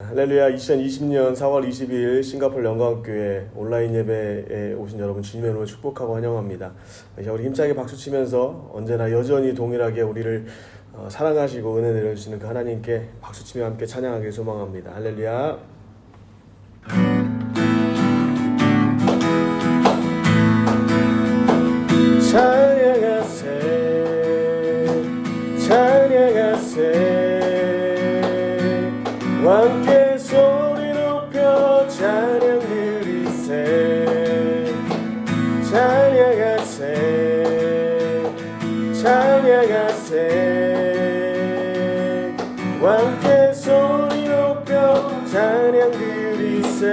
할렐루야. 2020년 4월 22일 싱가포르 영광교회 온라인 예배에 오신 여러분 주님의 이름으로 축복하고 환영합니다. 우리 힘차게 박수치면서 언제나 여전히 동일하게 우리를 사랑하시고 은혜 내려주시는 그 하나님께 박수치며 함께 찬양하길 소망합니다. 할렐루야. 찬양하세 찬양하세 함께 소리 높여 찬양 드리세 찬양하세 찬양하세 함께 소리 높여 찬양 드리세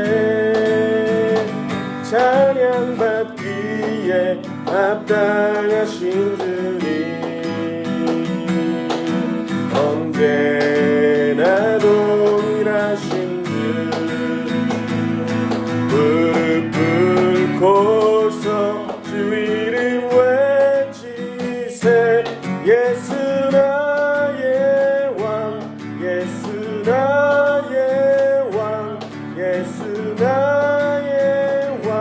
찬양 받기에 합당하신 주님 언제나 동일하신 주 무릎 꿇고서 주 이름 외치세 예수 나의 왕 예수 나의 왕 예수 나의 왕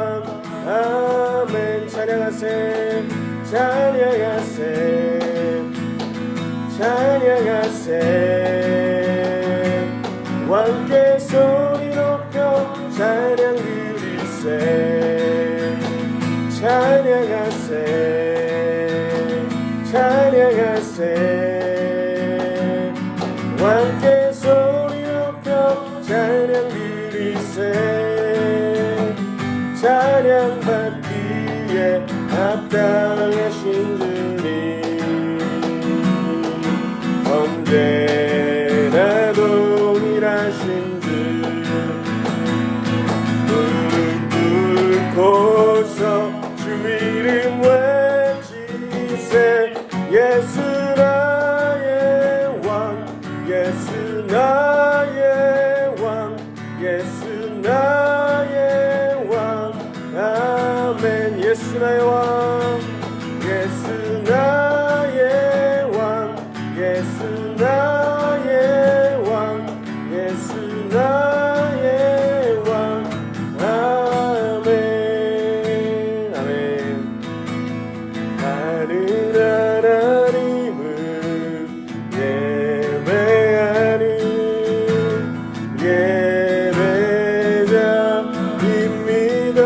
아멘 찬양하세 찬양하세 찬양하세 함께 소리 높여 찬양 드리세 찬양하세 찬양하세 함께 소리 높여 찬양 드리세 찬양 받기에 합당하신 주님 언제나 동일하신 주 무릎 꿇고서 주 이름 외치세 예수 나의 왕 예수 나의 왕 예수 나의 왕 아멘 예수 나의 왕 예수 나의 왕 예수 나의 왕 예수 나의 왕 아멘 아멘 하늘 하나님을 예배하는 예배자입니다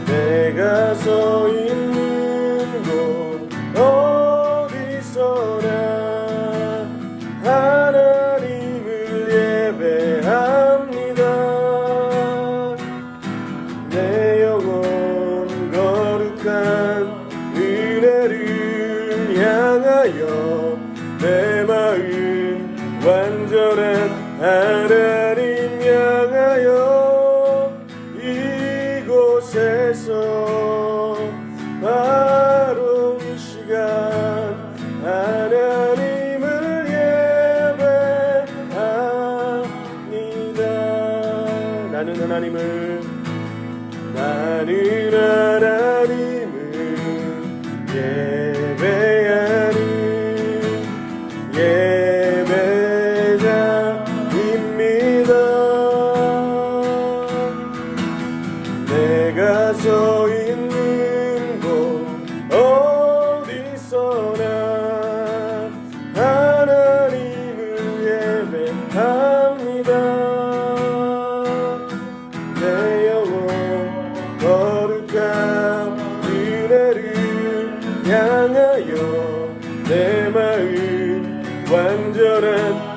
내가 서 있는 곳 어디서나 하나님을 예배합니다 내 영혼 거룩한 은혜를 향하여 내 마음 완전한 하나님 향하여 이곳에서 바로 이 시간 하나님을 예배합니다 나는 하나님을 예배하는 예배자입니다 내가 서 있는 곳 어디서나 하나님을 예배합니다 내 영혼 거룩한 은혜를 향하여 내 마음 완전한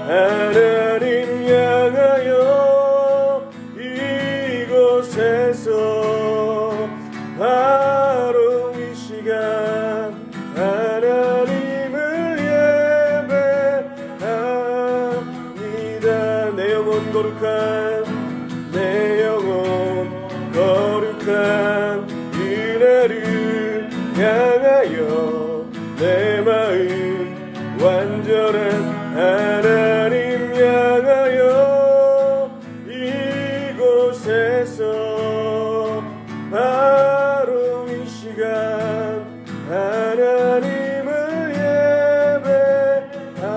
하나님 향하여 이곳에서 바로 이 시간 하나님을 예배합니다 내 영혼 거룩한 은혜를 향하여 내 마음 완전한 하나님 향하여 이곳에서 바로 이 시간 하나님을 예배합니다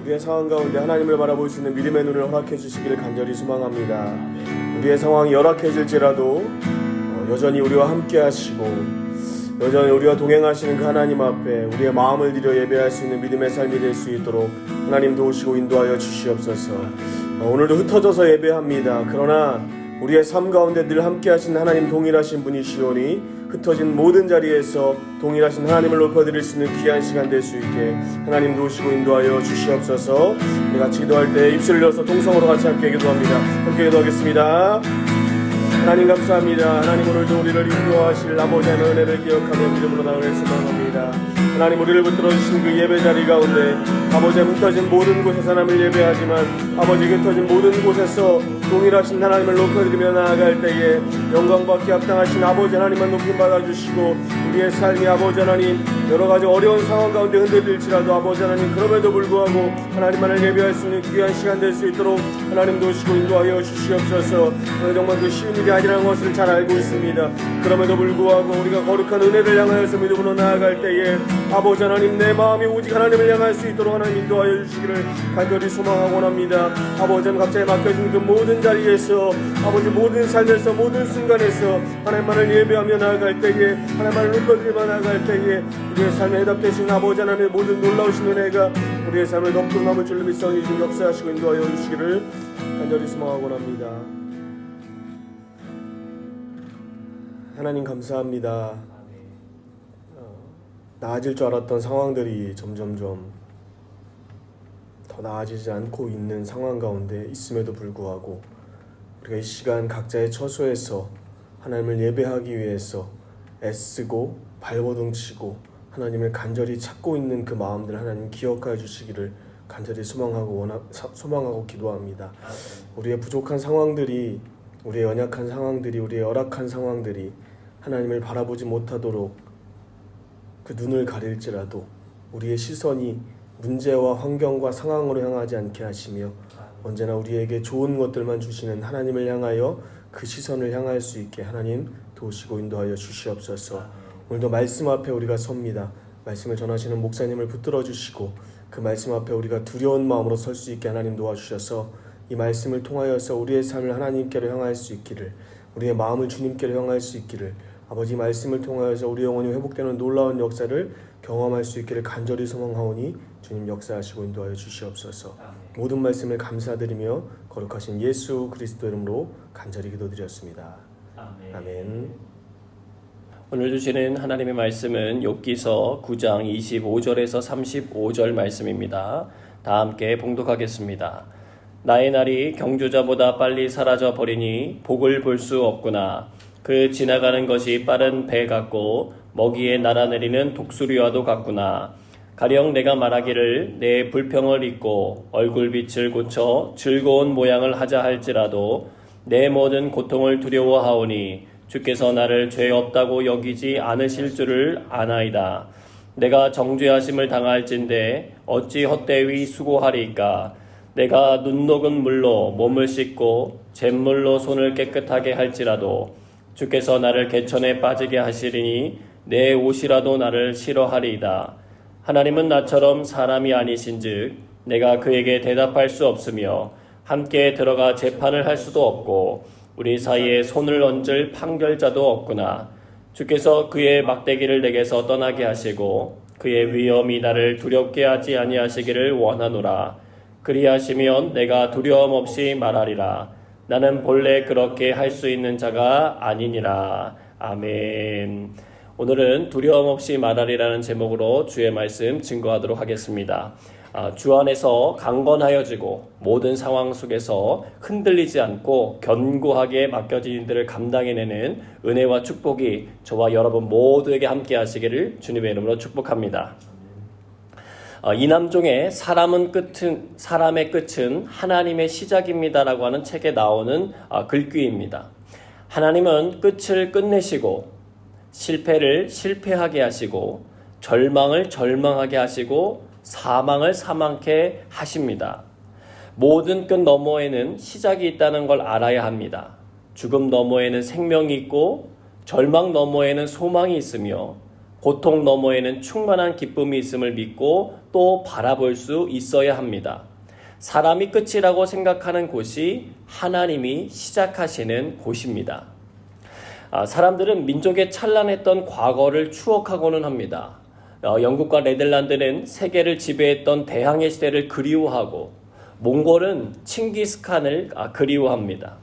우리의 상황 가운데 하나님을 바라볼 수 있는 믿음의 눈을 허락해 주시기를 간절히 소망합니다. 우리의 상황이 열악해질지라도 여전히 우리와 함께 하시고 여전히 우리와 동행하시는 그 하나님 앞에 우리의 마음을 들여 예배할 수 있는 믿음의 삶이 될 수 있도록 하나님 도우시고 인도하여 주시옵소서. 오늘도 흩어져서 예배합니다. 그러나 우리의 삶 가운데 늘 함께 하신 하나님 동일하신 분이시오니 흩어진 모든 자리에서 동일하신 하나님을 높여드릴 수 있는 귀한 시간 될 수 있게 하나님 도우시고 인도하여 주시옵소서. 우리 같이 기도할 때 입술을 열어서 동성으로 같이 함께 기도합니다. 함께 기도하겠습니다. 하나님 감사합니다. 하나님 오늘도 우리를 인도하실 아버지 하나님의 은혜를 기억하며 믿음으로 나아갈 소망합니다. 하나님 우리를 붙들어 주신 그 예배 자리 가운데 아버지 흩어진 모든 곳에서 하나님을 예배하지만 아버지 흩어진 모든 곳에서 동일하신 하나님을 높여드리며 나아갈 때에 영광받기 합당하신 아버지 하나님만 높임 받아주시고 우리의 삶이 아버지 하나님 여러가지 어려운 상황 가운데 흔들릴지라도 아버지 하나님 그럼에도 불구하고 하나님만을 예배할 수 있는 귀한 시간 될 수 있도록 하나님 도우시고 인도하여 주시옵소서. 정말 그 쉬운 일이 아니라는 것을 잘 알고 있습니다. 그럼에도 불구하고 우리가 거룩한 은혜를 향하여서 믿음으로 나아갈 때에 아버지 하나님 내 마음이 오직 하나님을 향할 수 있도록 하나님 인도하여 주시기를 간절히 소망하고 원합니다. 아버지 하나님 각자에 맡겨진 그 모든 자리에서 아버지 모든 삶에서 모든 순간에서 하나님만을 예배하며 나아갈 때에 하나님만을 높여드리며 나아갈 때에 우리의 삶에 해답되신 아버지 하나님의 모든 놀라우신 은혜가 우리의 삶을 덮고 남을 줄로 믿사오니 좀 역사하시고 인도하여 주시기를 간절히 소망하고 원합니다. 하나님 감사합니다. 나아질 줄 알았던 상황들이 점점점 더 나아지지 않고 있는 상황 가운데 있음에도 불구하고 우리가 이 시간 각자의 처소에서 하나님을 예배하기 위해서 애쓰고 발버둥치고 하나님을 간절히 찾고 있는 그 마음들 하나님 기억하여 주시기를 간절히 소망하고 기도합니다. 우리의 부족한 상황들이 우리의 연약한 상황들이 우리의 열악한 상황들이 하나님을 바라보지 못하도록 그 눈을 가릴지라도 우리의 시선이 문제와 환경과 상황으로 향하지 않게 하시며 언제나 우리에게 좋은 것들만 주시는 하나님을 향하여 그 시선을 향할 수 있게 하나님 도우시고 인도하여 주시옵소서. 오늘도 말씀 앞에 우리가 섭니다. 말씀을 전하시는 목사님을 붙들어 주시고 그 말씀 앞에 우리가 두려운 마음으로 설 수 있게 하나님 도와주셔서 이 말씀을 통하여서 우리의 삶을 하나님께로 향할 수 있기를 우리의 마음을 주님께로 향할 수 있기를 아버지 말씀을 통하여서 우리 영혼이 회복되는 놀라운 역사를 경험할 수 있기를 간절히 소망하오니 주님 역사하시고 인도하여 주시옵소서. 모든 말씀을 감사드리며 거룩하신 예수 그리스도 이름으로 간절히 기도드렸습니다. 아멘. 오늘 주시는 하나님의 말씀은 욥기서 9장 25절에서 35절 말씀입니다. 다 함께 봉독하겠습니다. 나의 날이 경주자보다 빨리 사라져 버리니 복을 볼 수 없구나. 그 지나가는 것이 빠른 배 같고 먹이에 날아내리는 독수리와도 같구나. 가령 내가 말하기를 내 불평을 잊고 얼굴빛을 고쳐 즐거운 모양을 하자 할지라도 내 모든 고통을 두려워하오니 주께서 나를 죄 없다고 여기지 않으실 줄을 아나이다. 내가 정죄하심을 당할진대 어찌 헛되이 수고하리이까. 내가 눈 녹은 물로 몸을 씻고 잿물로 손을 깨끗하게 할지라도 주께서 나를 개천에 빠지게 하시리니 내 옷이라도 나를 싫어하리이다. 하나님은 나처럼 사람이 아니신즉 내가 그에게 대답할 수 없으며 함께 들어가 재판을 할 수도 없고 우리 사이에 손을 얹을 판결자도 없구나. 주께서 그의 막대기를 내게서 떠나게 하시고 그의 위엄이 나를 두렵게 하지 아니하시기를 원하노라. 그리하시면 내가 두려움 없이 말하리라. 나는 본래 그렇게 할 수 있는 자가 아니니라. 아멘. 오늘은 두려움 없이 말하리라는 제목으로 주의 말씀 증거하도록 하겠습니다. 주 안에서 강건하여지고 모든 상황 속에서 흔들리지 않고 견고하게 맡겨진 일들을 감당해내는 은혜와 축복이 저와 여러분 모두에게 함께 하시기를 주님의 이름으로 축복합니다. 이남종의 사람의 끝은 하나님의 시작입니다라고 하는 책에 나오는 글귀입니다. 하나님은 끝을 끝내시고 실패를 실패하게 하시고 절망을 절망하게 하시고 사망을 사망케 하십니다. 모든 끝 너머에는 시작이 있다는 걸 알아야 합니다. 죽음 너머에는 생명이 있고 절망 너머에는 소망이 있으며 고통 너머에는 충만한 기쁨이 있음을 믿고 또 바라볼 수 있어야 합니다. 사람이 끝이라고 생각하는 곳이 하나님이 시작하시는 곳입니다. 사람들은 민족의 찬란했던 과거를 추억하고는 합니다. 영국과 네덜란드는 세계를 지배했던 대항해 시대를 그리워하고, 몽골은 칭기스칸을 그리워합니다.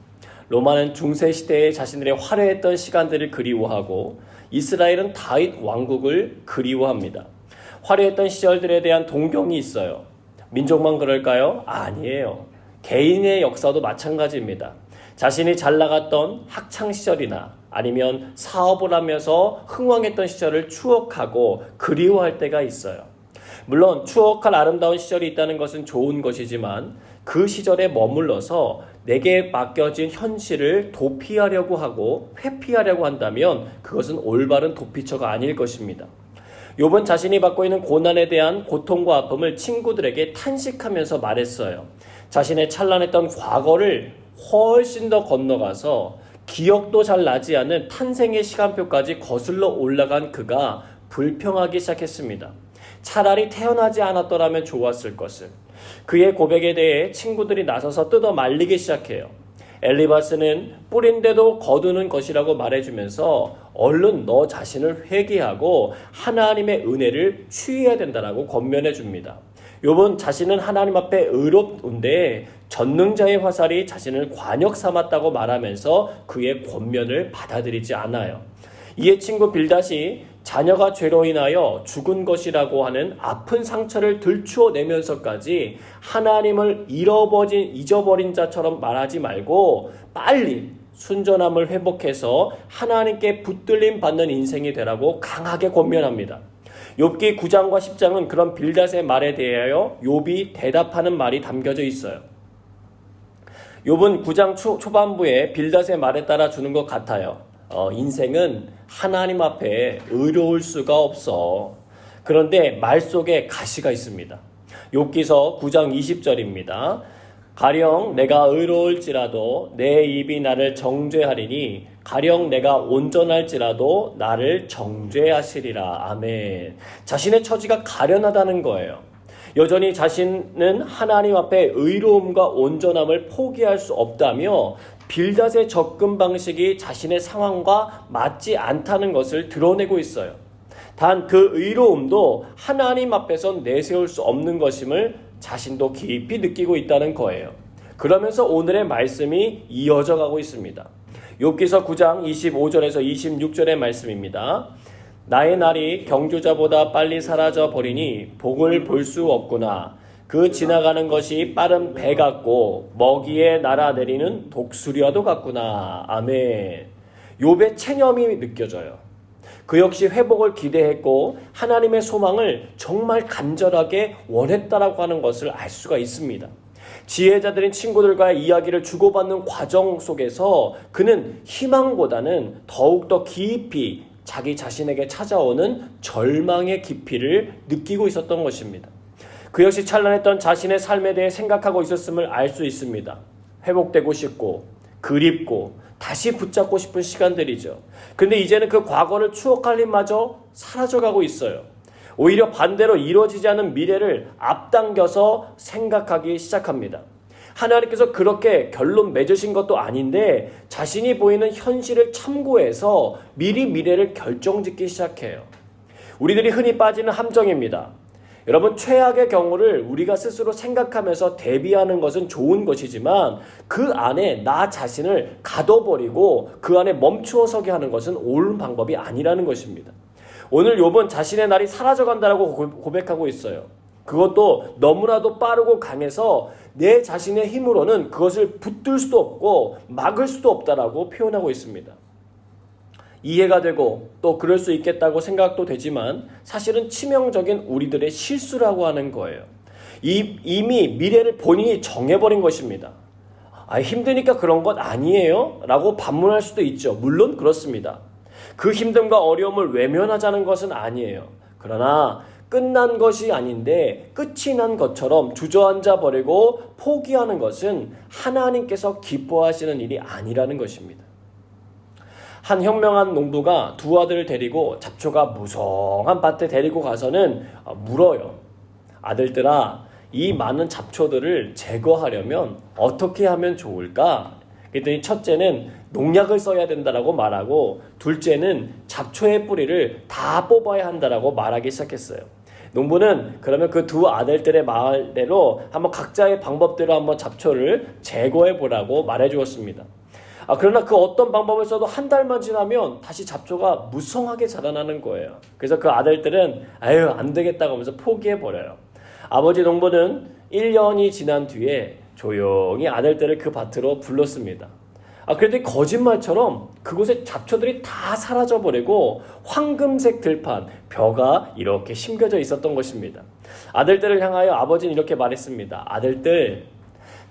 로마는 중세 시대에 자신들의 화려했던 시간들을 그리워하고, 이스라엘은 다윗 왕국을 그리워합니다. 화려했던 시절들에 대한 동경이 있어요. 민족만 그럴까요? 아니에요. 개인의 역사도 마찬가지입니다. 자신이 잘 나갔던 학창 시절이나 아니면 사업을 하면서 흥왕했던 시절을 추억하고 그리워할 때가 있어요. 물론 추억할 아름다운 시절이 있다는 것은 좋은 것이지만 그 시절에 머물러서 내게 맡겨진 현실을 도피하려고 하고 회피하려고 한다면 그것은 올바른 도피처가 아닐 것입니다. 욥은 자신이 받고 있는 고난에 대한 고통과 아픔을 친구들에게 탄식하면서 말했어요. 자신의 찬란했던 과거를 훨씬 더 건너가서 기억도 잘 나지 않는 탄생의 시간표까지 거슬러 올라간 그가 불평하기 시작했습니다. 차라리 태어나지 않았더라면 좋았을 것을. 그의 고백에 대해 친구들이 나서서 뜯어 말리기 시작해요. 엘리바스는 뿌린데도 거두는 것이라고 말해주면서 얼른 너 자신을 회개하고 하나님의 은혜를 취해야 된다라고 권면해 줍니다. 욥은 자신은 하나님 앞에 의롭은데 전능자의 화살이 자신을 관역 삼았다고 말하면서 그의 권면을 받아들이지 않아요. 이에 친구 빌닷이 자녀가 죄로 인하여 죽은 것이라고 하는 아픈 상처를 들추어내면서까지 하나님을 잊어버린 자처럼 말하지 말고 빨리 순전함을 회복해서 하나님께 붙들림 받는 인생이 되라고 강하게 권면합니다. 욥기 9장과 10장은 그런 빌닷의 말에 대하여 욥이 대답하는 말이 담겨져 있어요. 욥은 9장 초반부에 빌닷의 말에 따라 주는 것 같아요. 인생은 하나님 앞에 의로울 수가 없어. 그런데 말 속에 가시가 있습니다. 욥기서 9장 20절입니다. 가령 내가 의로울지라도 내 입이 나를 정죄하리니 가령 내가 온전할지라도 나를 정죄하시리라. 아멘. 자신의 처지가 가련하다는 거예요. 여전히 자신은 하나님 앞에 의로움과 온전함을 포기할 수 없다며 빌닷의 접근 방식이 자신의 상황과 맞지 않다는 것을 드러내고 있어요. 단 그 의로움도 하나님 앞에선 내세울 수 없는 것임을 자신도 깊이 느끼고 있다는 거예요. 그러면서 오늘의 말씀이 이어져 가고 있습니다. 욥기서 9장 25절에서 26절의 말씀입니다. 나의 날이 경주자보다 빨리 사라져 버리니 복을 볼 수 없구나. 그 지나가는 것이 빠른 배 같고 먹이에 날아내리는 독수리와도 같구나. 아멘. 욥의 체념이 느껴져요. 그 역시 회복을 기대했고 하나님의 소망을 정말 간절하게 원했다라고 하는 것을 알 수가 있습니다. 지혜자들인 친구들과의 이야기를 주고받는 과정 속에서 그는 희망보다는 더욱더 깊이 자기 자신에게 찾아오는 절망의 깊이를 느끼고 있었던 것입니다. 그 역시 찬란했던 자신의 삶에 대해 생각하고 있었음을 알 수 있습니다. 회복되고 싶고 그립고 다시 붙잡고 싶은 시간들이죠. 근데 이제는 그 과거를 추억할 힘마저 사라져가고 있어요. 오히려 반대로 이루어지지 않은 미래를 앞당겨서 생각하기 시작합니다. 하나님께서 그렇게 결론 맺으신 것도 아닌데 자신이 보이는 현실을 참고해서 미리 미래를 결정짓기 시작해요. 우리들이 흔히 빠지는 함정입니다. 여러분, 최악의 경우를 우리가 스스로 생각하면서 대비하는 것은 좋은 것이지만 그 안에 나 자신을 가둬버리고 그 안에 멈추어 서게 하는 것은 옳은 방법이 아니라는 것입니다. 오늘 욥은 자신의 날이 사라져간다라고 고백하고 있어요. 그것도 너무나도 빠르고 강해서 내 자신의 힘으로는 그것을 붙들 수도 없고 막을 수도 없다라고 표현하고 있습니다. 이해가 되고 또 그럴 수 있겠다고 생각도 되지만 사실은 치명적인 우리들의 실수라고 하는 거예요. 이미 미래를 본인이 정해버린 것입니다. 힘드니까 그런 것 아니에요? 라고 반문할 수도 있죠. 물론 그렇습니다. 그 힘듦과 어려움을 외면하자는 것은 아니에요. 그러나 끝난 것이 아닌데 끝이 난 것처럼 주저앉아 버리고 포기하는 것은 하나님께서 기뻐하시는 일이 아니라는 것입니다. 한 현명한 농부가 두 아들을 데리고 잡초가 무성한 밭에 데리고 가서는 물어요. 아들들아, 이 많은 잡초들을 제거하려면 어떻게 하면 좋을까? 그랬더니 첫째는 농약을 써야 된다라고 말하고, 둘째는 잡초의 뿌리를 다 뽑아야 한다라고 말하기 시작했어요. 농부는 그러면 그 두 아들들의 말대로 한번 각자의 방법대로 한번 잡초를 제거해 보라고 말해 주었습니다. 그러나 그 어떤 방법을 써도 한 달만 지나면 다시 잡초가 무성하게 자라나는 거예요. 그래서 그 아들들은 안 되겠다고 하면서 포기해 버려요. 아버지 농부는 1년이 지난 뒤에 조용히 아들들을 그 밭으로 불렀습니다. 그랬더니 거짓말처럼 그곳에 잡초들이 다 사라져버리고 황금색 들판, 벼가 이렇게 심겨져 있었던 것입니다. 아들들을 향하여 아버지는 이렇게 말했습니다. 아들들,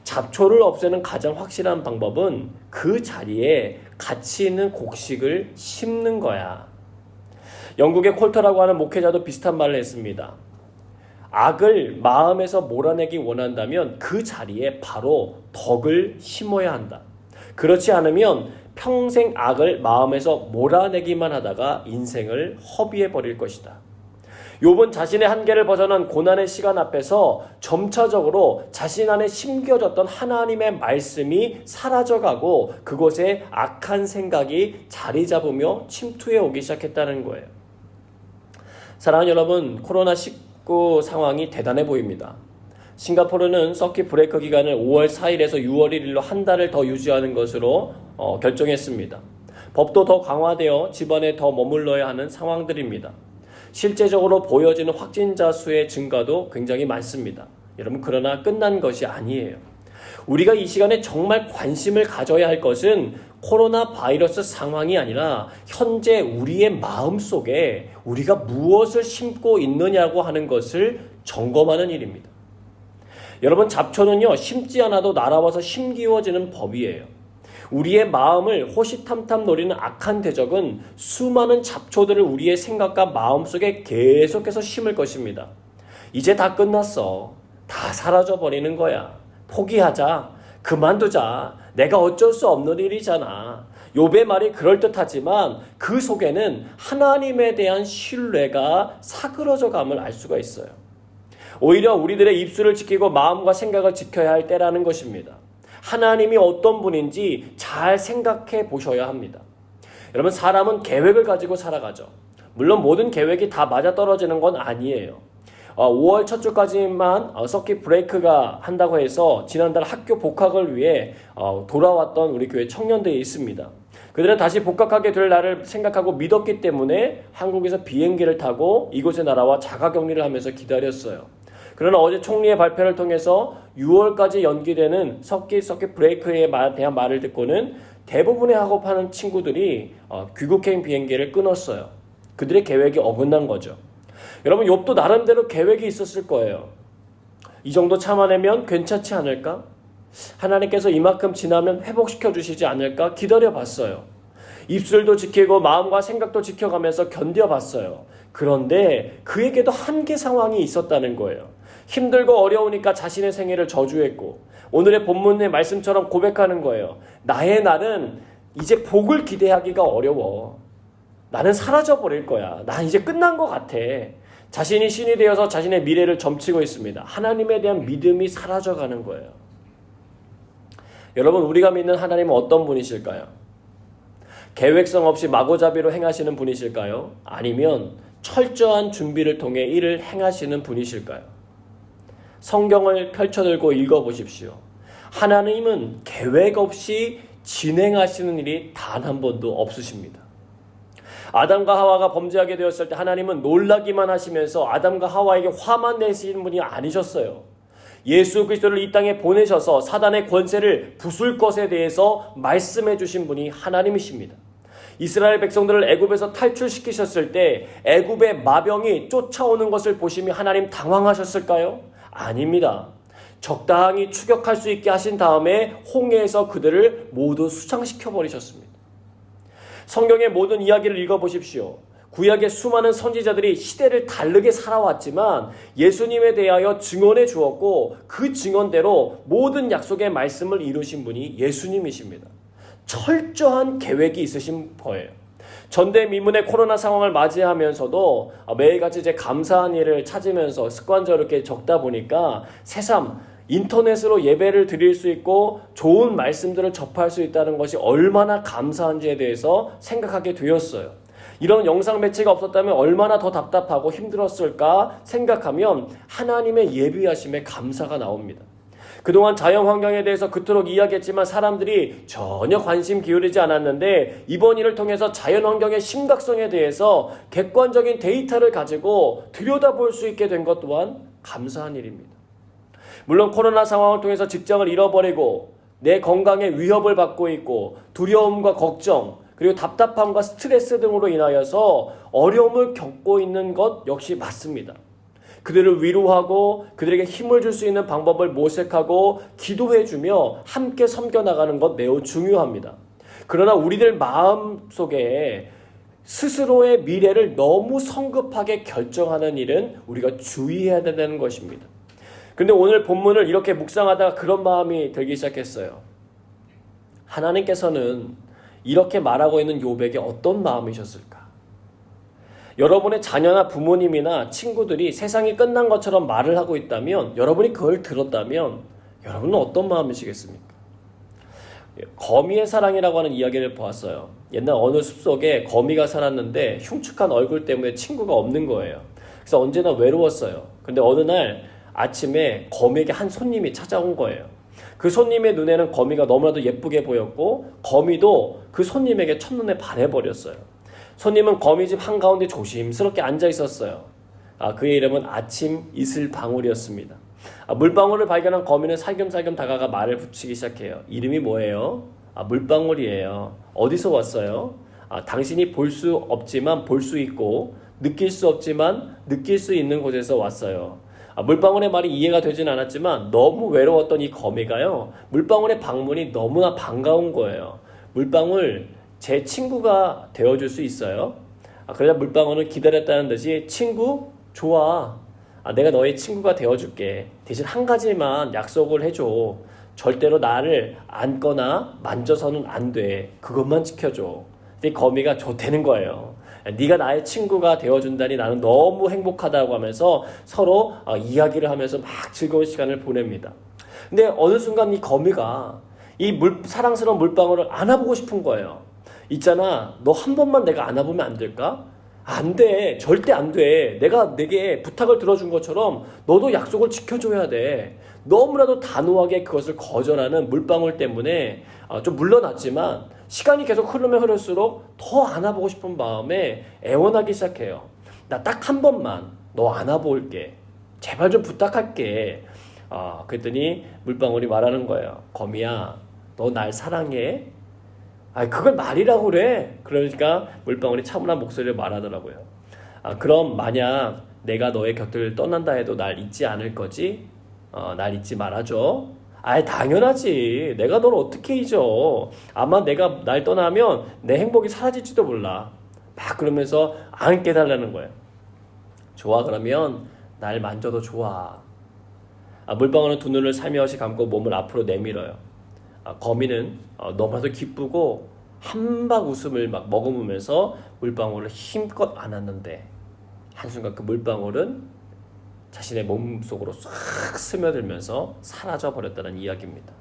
잡초를 없애는 가장 확실한 방법은 그 자리에 가치 있는 곡식을 심는 거야. 영국의 콜터라고 하는 목회자도 비슷한 말을 했습니다. 악을 마음에서 몰아내기 원한다면 그 자리에 바로 덕을 심어야 한다. 그렇지 않으면 평생 악을 마음에서 몰아내기만 하다가 인생을 허비해 버릴 것이다. 욥은 자신의 한계를 벗어난 고난의 시간 앞에서 점차적으로 자신 안에 심겨졌던 하나님의 말씀이 사라져가고 그곳에 악한 생각이 자리 잡으며 침투해 오기 시작했다는 거예요. 사랑하는 여러분, 코로나19 상황이 대단해 보입니다. 싱가포르는 서킷 브레이커 기간을 5월 4일에서 6월 1일로 한 달을 더 유지하는 것으로 결정했습니다. 법도 더 강화되어 집안에 더 머물러야 하는 상황들입니다. 실제적으로 보여지는 확진자 수의 증가도 굉장히 많습니다. 여러분, 그러나 끝난 것이 아니에요. 우리가 이 시간에 정말 관심을 가져야 할 것은 코로나 바이러스 상황이 아니라 현재 우리의 마음속에 우리가 무엇을 심고 있느냐고 하는 것을 점검하는 일입니다. 여러분, 잡초는요, 심지 않아도 날아와서 심기워지는 법이에요. 우리의 마음을 호시탐탐 노리는 악한 대적은 수많은 잡초들을 우리의 생각과 마음속에 계속해서 심을 것입니다. 이제 다 끝났어. 다 사라져버리는 거야. 포기하자. 그만두자. 내가 어쩔 수 없는 일이잖아. 욥의 말이 그럴듯하지만 그 속에는 하나님에 대한 신뢰가 사그러져감을 알 수가 있어요. 오히려 우리들의 입술을 지키고 마음과 생각을 지켜야 할 때라는 것입니다. 하나님이 어떤 분인지 잘 생각해 보셔야 합니다. 여러분, 사람은 계획을 가지고 살아가죠. 물론 모든 계획이 다 맞아떨어지는 건 아니에요. 5월 첫 주까지만 서킷 브레이크가 한다고 해서 지난달 학교 복학을 위해 돌아왔던 우리 교회 청년들이 있습니다. 그들은 다시 복학하게 될 날을 생각하고 믿었기 때문에 한국에서 비행기를 타고 이곳에 날아와 자가격리를 하면서 기다렸어요. 그러나 어제 총리의 발표를 통해서 6월까지 연기되는 서킷 브레이크에 대한 말을 듣고는 대부분의 학업하는 친구들이 귀국행 비행기를 끊었어요. 그들의 계획이 어긋난 거죠. 여러분, 욥도 나름대로 계획이 있었을 거예요. 이 정도 참아내면 괜찮지 않을까? 하나님께서 이만큼 지나면 회복시켜 주시지 않을까? 기다려봤어요. 입술도 지키고 마음과 생각도 지켜가면서 견뎌봤어요. 그런데 그에게도 한계 상황이 있었다는 거예요. 힘들고 어려우니까 자신의 생애를 저주했고, 오늘의 본문의 말씀처럼 고백하는 거예요. 나의 날은 이제 복을 기대하기가 어려워. 나는 사라져버릴 거야. 난 이제 끝난 것 같아. 자신이 신이 되어서 자신의 미래를 점치고 있습니다. 하나님에 대한 믿음이 사라져가는 거예요. 여러분, 우리가 믿는 하나님은 어떤 분이실까요? 계획성 없이 마구잡이로 행하시는 분이실까요? 아니면 철저한 준비를 통해 일을 행하시는 분이실까요? 성경을 펼쳐들고 읽어보십시오. 하나님은 계획 없이 진행하시는 일이 단 한 번도 없으십니다. 아담과 하와가 범죄하게 되었을 때 하나님은 놀라기만 하시면서 아담과 하와에게 화만 내시는 분이 아니셨어요. 예수 그리스도를 이 땅에 보내셔서 사단의 권세를 부술 것에 대해서 말씀해 주신 분이 하나님이십니다. 이스라엘 백성들을 애굽에서 탈출시키셨을 때 애굽의 마병이 쫓아오는 것을 보시며 하나님 당황하셨을까요? 아닙니다. 적당히 추격할 수 있게 하신 다음에 홍해에서 그들을 모두 수장시켜 버리셨습니다. 성경의 모든 이야기를 읽어보십시오. 구약의 수많은 선지자들이 시대를 다르게 살아왔지만 예수님에 대하여 증언해 주었고 그 증언대로 모든 약속의 말씀을 이루신 분이 예수님이십니다. 철저한 계획이 있으신 거예요. 전대미문의 코로나 상황을 맞이하면서도 매일같이 이제 감사한 일을 찾으면서 습관적으로 이렇게 적다 보니까 새삼 인터넷으로 예배를 드릴 수 있고 좋은 말씀들을 접할 수 있다는 것이 얼마나 감사한지에 대해서 생각하게 되었어요. 이런 영상 매체가 없었다면 얼마나 더 답답하고 힘들었을까 생각하면 하나님의 예비하심에 감사가 나옵니다. 그동안 자연 환경에 대해서 그토록 이야기했지만 사람들이 전혀 관심 기울이지 않았는데 이번 일을 통해서 자연 환경의 심각성에 대해서 객관적인 데이터를 가지고 들여다볼 수 있게 된 것 또한 감사한 일입니다. 물론 코로나 상황을 통해서 직장을 잃어버리고 내 건강에 위협을 받고 있고 두려움과 걱정 그리고 답답함과 스트레스 등으로 인하여서 어려움을 겪고 있는 것 역시 맞습니다. 그들을 위로하고 그들에게 힘을 줄 수 있는 방법을 모색하고 기도해주며 함께 섬겨나가는 것 매우 중요합니다. 그러나 우리들 마음속에 스스로의 미래를 너무 성급하게 결정하는 일은 우리가 주의해야 된다는 것입니다. 근데 오늘 본문을 이렇게 묵상하다가 그런 마음이 들기 시작했어요. 하나님께서는 이렇게 말하고 있는 욥에게 어떤 마음이셨을까? 여러분의 자녀나 부모님이나 친구들이 세상이 끝난 것처럼 말을 하고 있다면 여러분이 그걸 들었다면 여러분은 어떤 마음이시겠습니까? 거미의 사랑이라고 하는 이야기를 보았어요. 옛날 어느 숲속에 거미가 살았는데 흉측한 얼굴 때문에 친구가 없는 거예요. 그래서 언제나 외로웠어요. 근데 어느 날 아침에 거미에게 한 손님이 찾아온 거예요. 그 손님의 눈에는 거미가 너무나도 예쁘게 보였고 거미도 그 손님에게 첫눈에 반해버렸어요. 손님은 거미집 한가운데 조심스럽게 앉아 있었어요. 그의 이름은 아침 이슬방울이었습니다. 물방울을 발견한 거미는 살금살금 다가가 말을 붙이기 시작해요. 이름이 뭐예요? 물방울이에요. 어디서 왔어요? 당신이 볼 수 없지만 볼 수 있고 느낄 수 없지만 느낄 수 있는 곳에서 왔어요. 물방울의 말이 이해가 되진 않았지만 너무 외로웠던 이 거미가요. 물방울의 방문이 너무나 반가운 거예요. 물방울 제 친구가 되어줄 수 있어요? 그러자 물방울은 기다렸다는 듯이 친구? 좋아. 내가 너의 친구가 되어줄게. 대신 한 가지만 약속을 해줘. 절대로 나를 안거나 만져서는 안 돼. 그것만 지켜줘. 근데 거미가 좋다는 거예요. 네가 나의 친구가 되어준다니 나는 너무 행복하다고 하면서 서로 이야기를 하면서 막 즐거운 시간을 보냅니다. 근데 어느 순간 이 거미가 이 사랑스러운 물방울을 안아보고 싶은 거예요. 있잖아, 너 한 번만 내가 안아보면 안 될까? 안 돼. 절대 안 돼. 내가 내게 부탁을 들어준 것처럼 너도 약속을 지켜줘야 돼. 너무나도 단호하게 그것을 거절하는 물방울 때문에 좀 물러났지만 시간이 계속 흐르면 흐를수록 더 안아보고 싶은 마음에 애원하기 시작해요. 나 딱 한 번만 너 안아볼게. 제발 좀 부탁할게. 그랬더니 물방울이 말하는 거예요. 거미야, 너 날 사랑해? 그걸 말이라고 그래. 그러니까 물방울이 차분한 목소리를 말하더라고요. 그럼 만약 내가 너의 곁을 떠난다 해도 날 잊지 않을 거지? 날 잊지 말아줘. 당연하지. 내가 널 어떻게 잊어. 아마 내가 날 떠나면 내 행복이 사라질지도 몰라. 막 그러면서 안게 달라는 거예요. 좋아, 그러면 날 만져도 좋아. 물방울은 두 눈을 살며시 감고 몸을 앞으로 내밀어요. 거미는 너무나도 기쁘고 한박 웃음을 막 머금으면서 물방울을 힘껏 안았는데 한순간 그 물방울은 자신의 몸속으로 싹 스며들면서 사라져 버렸다는 이야기입니다.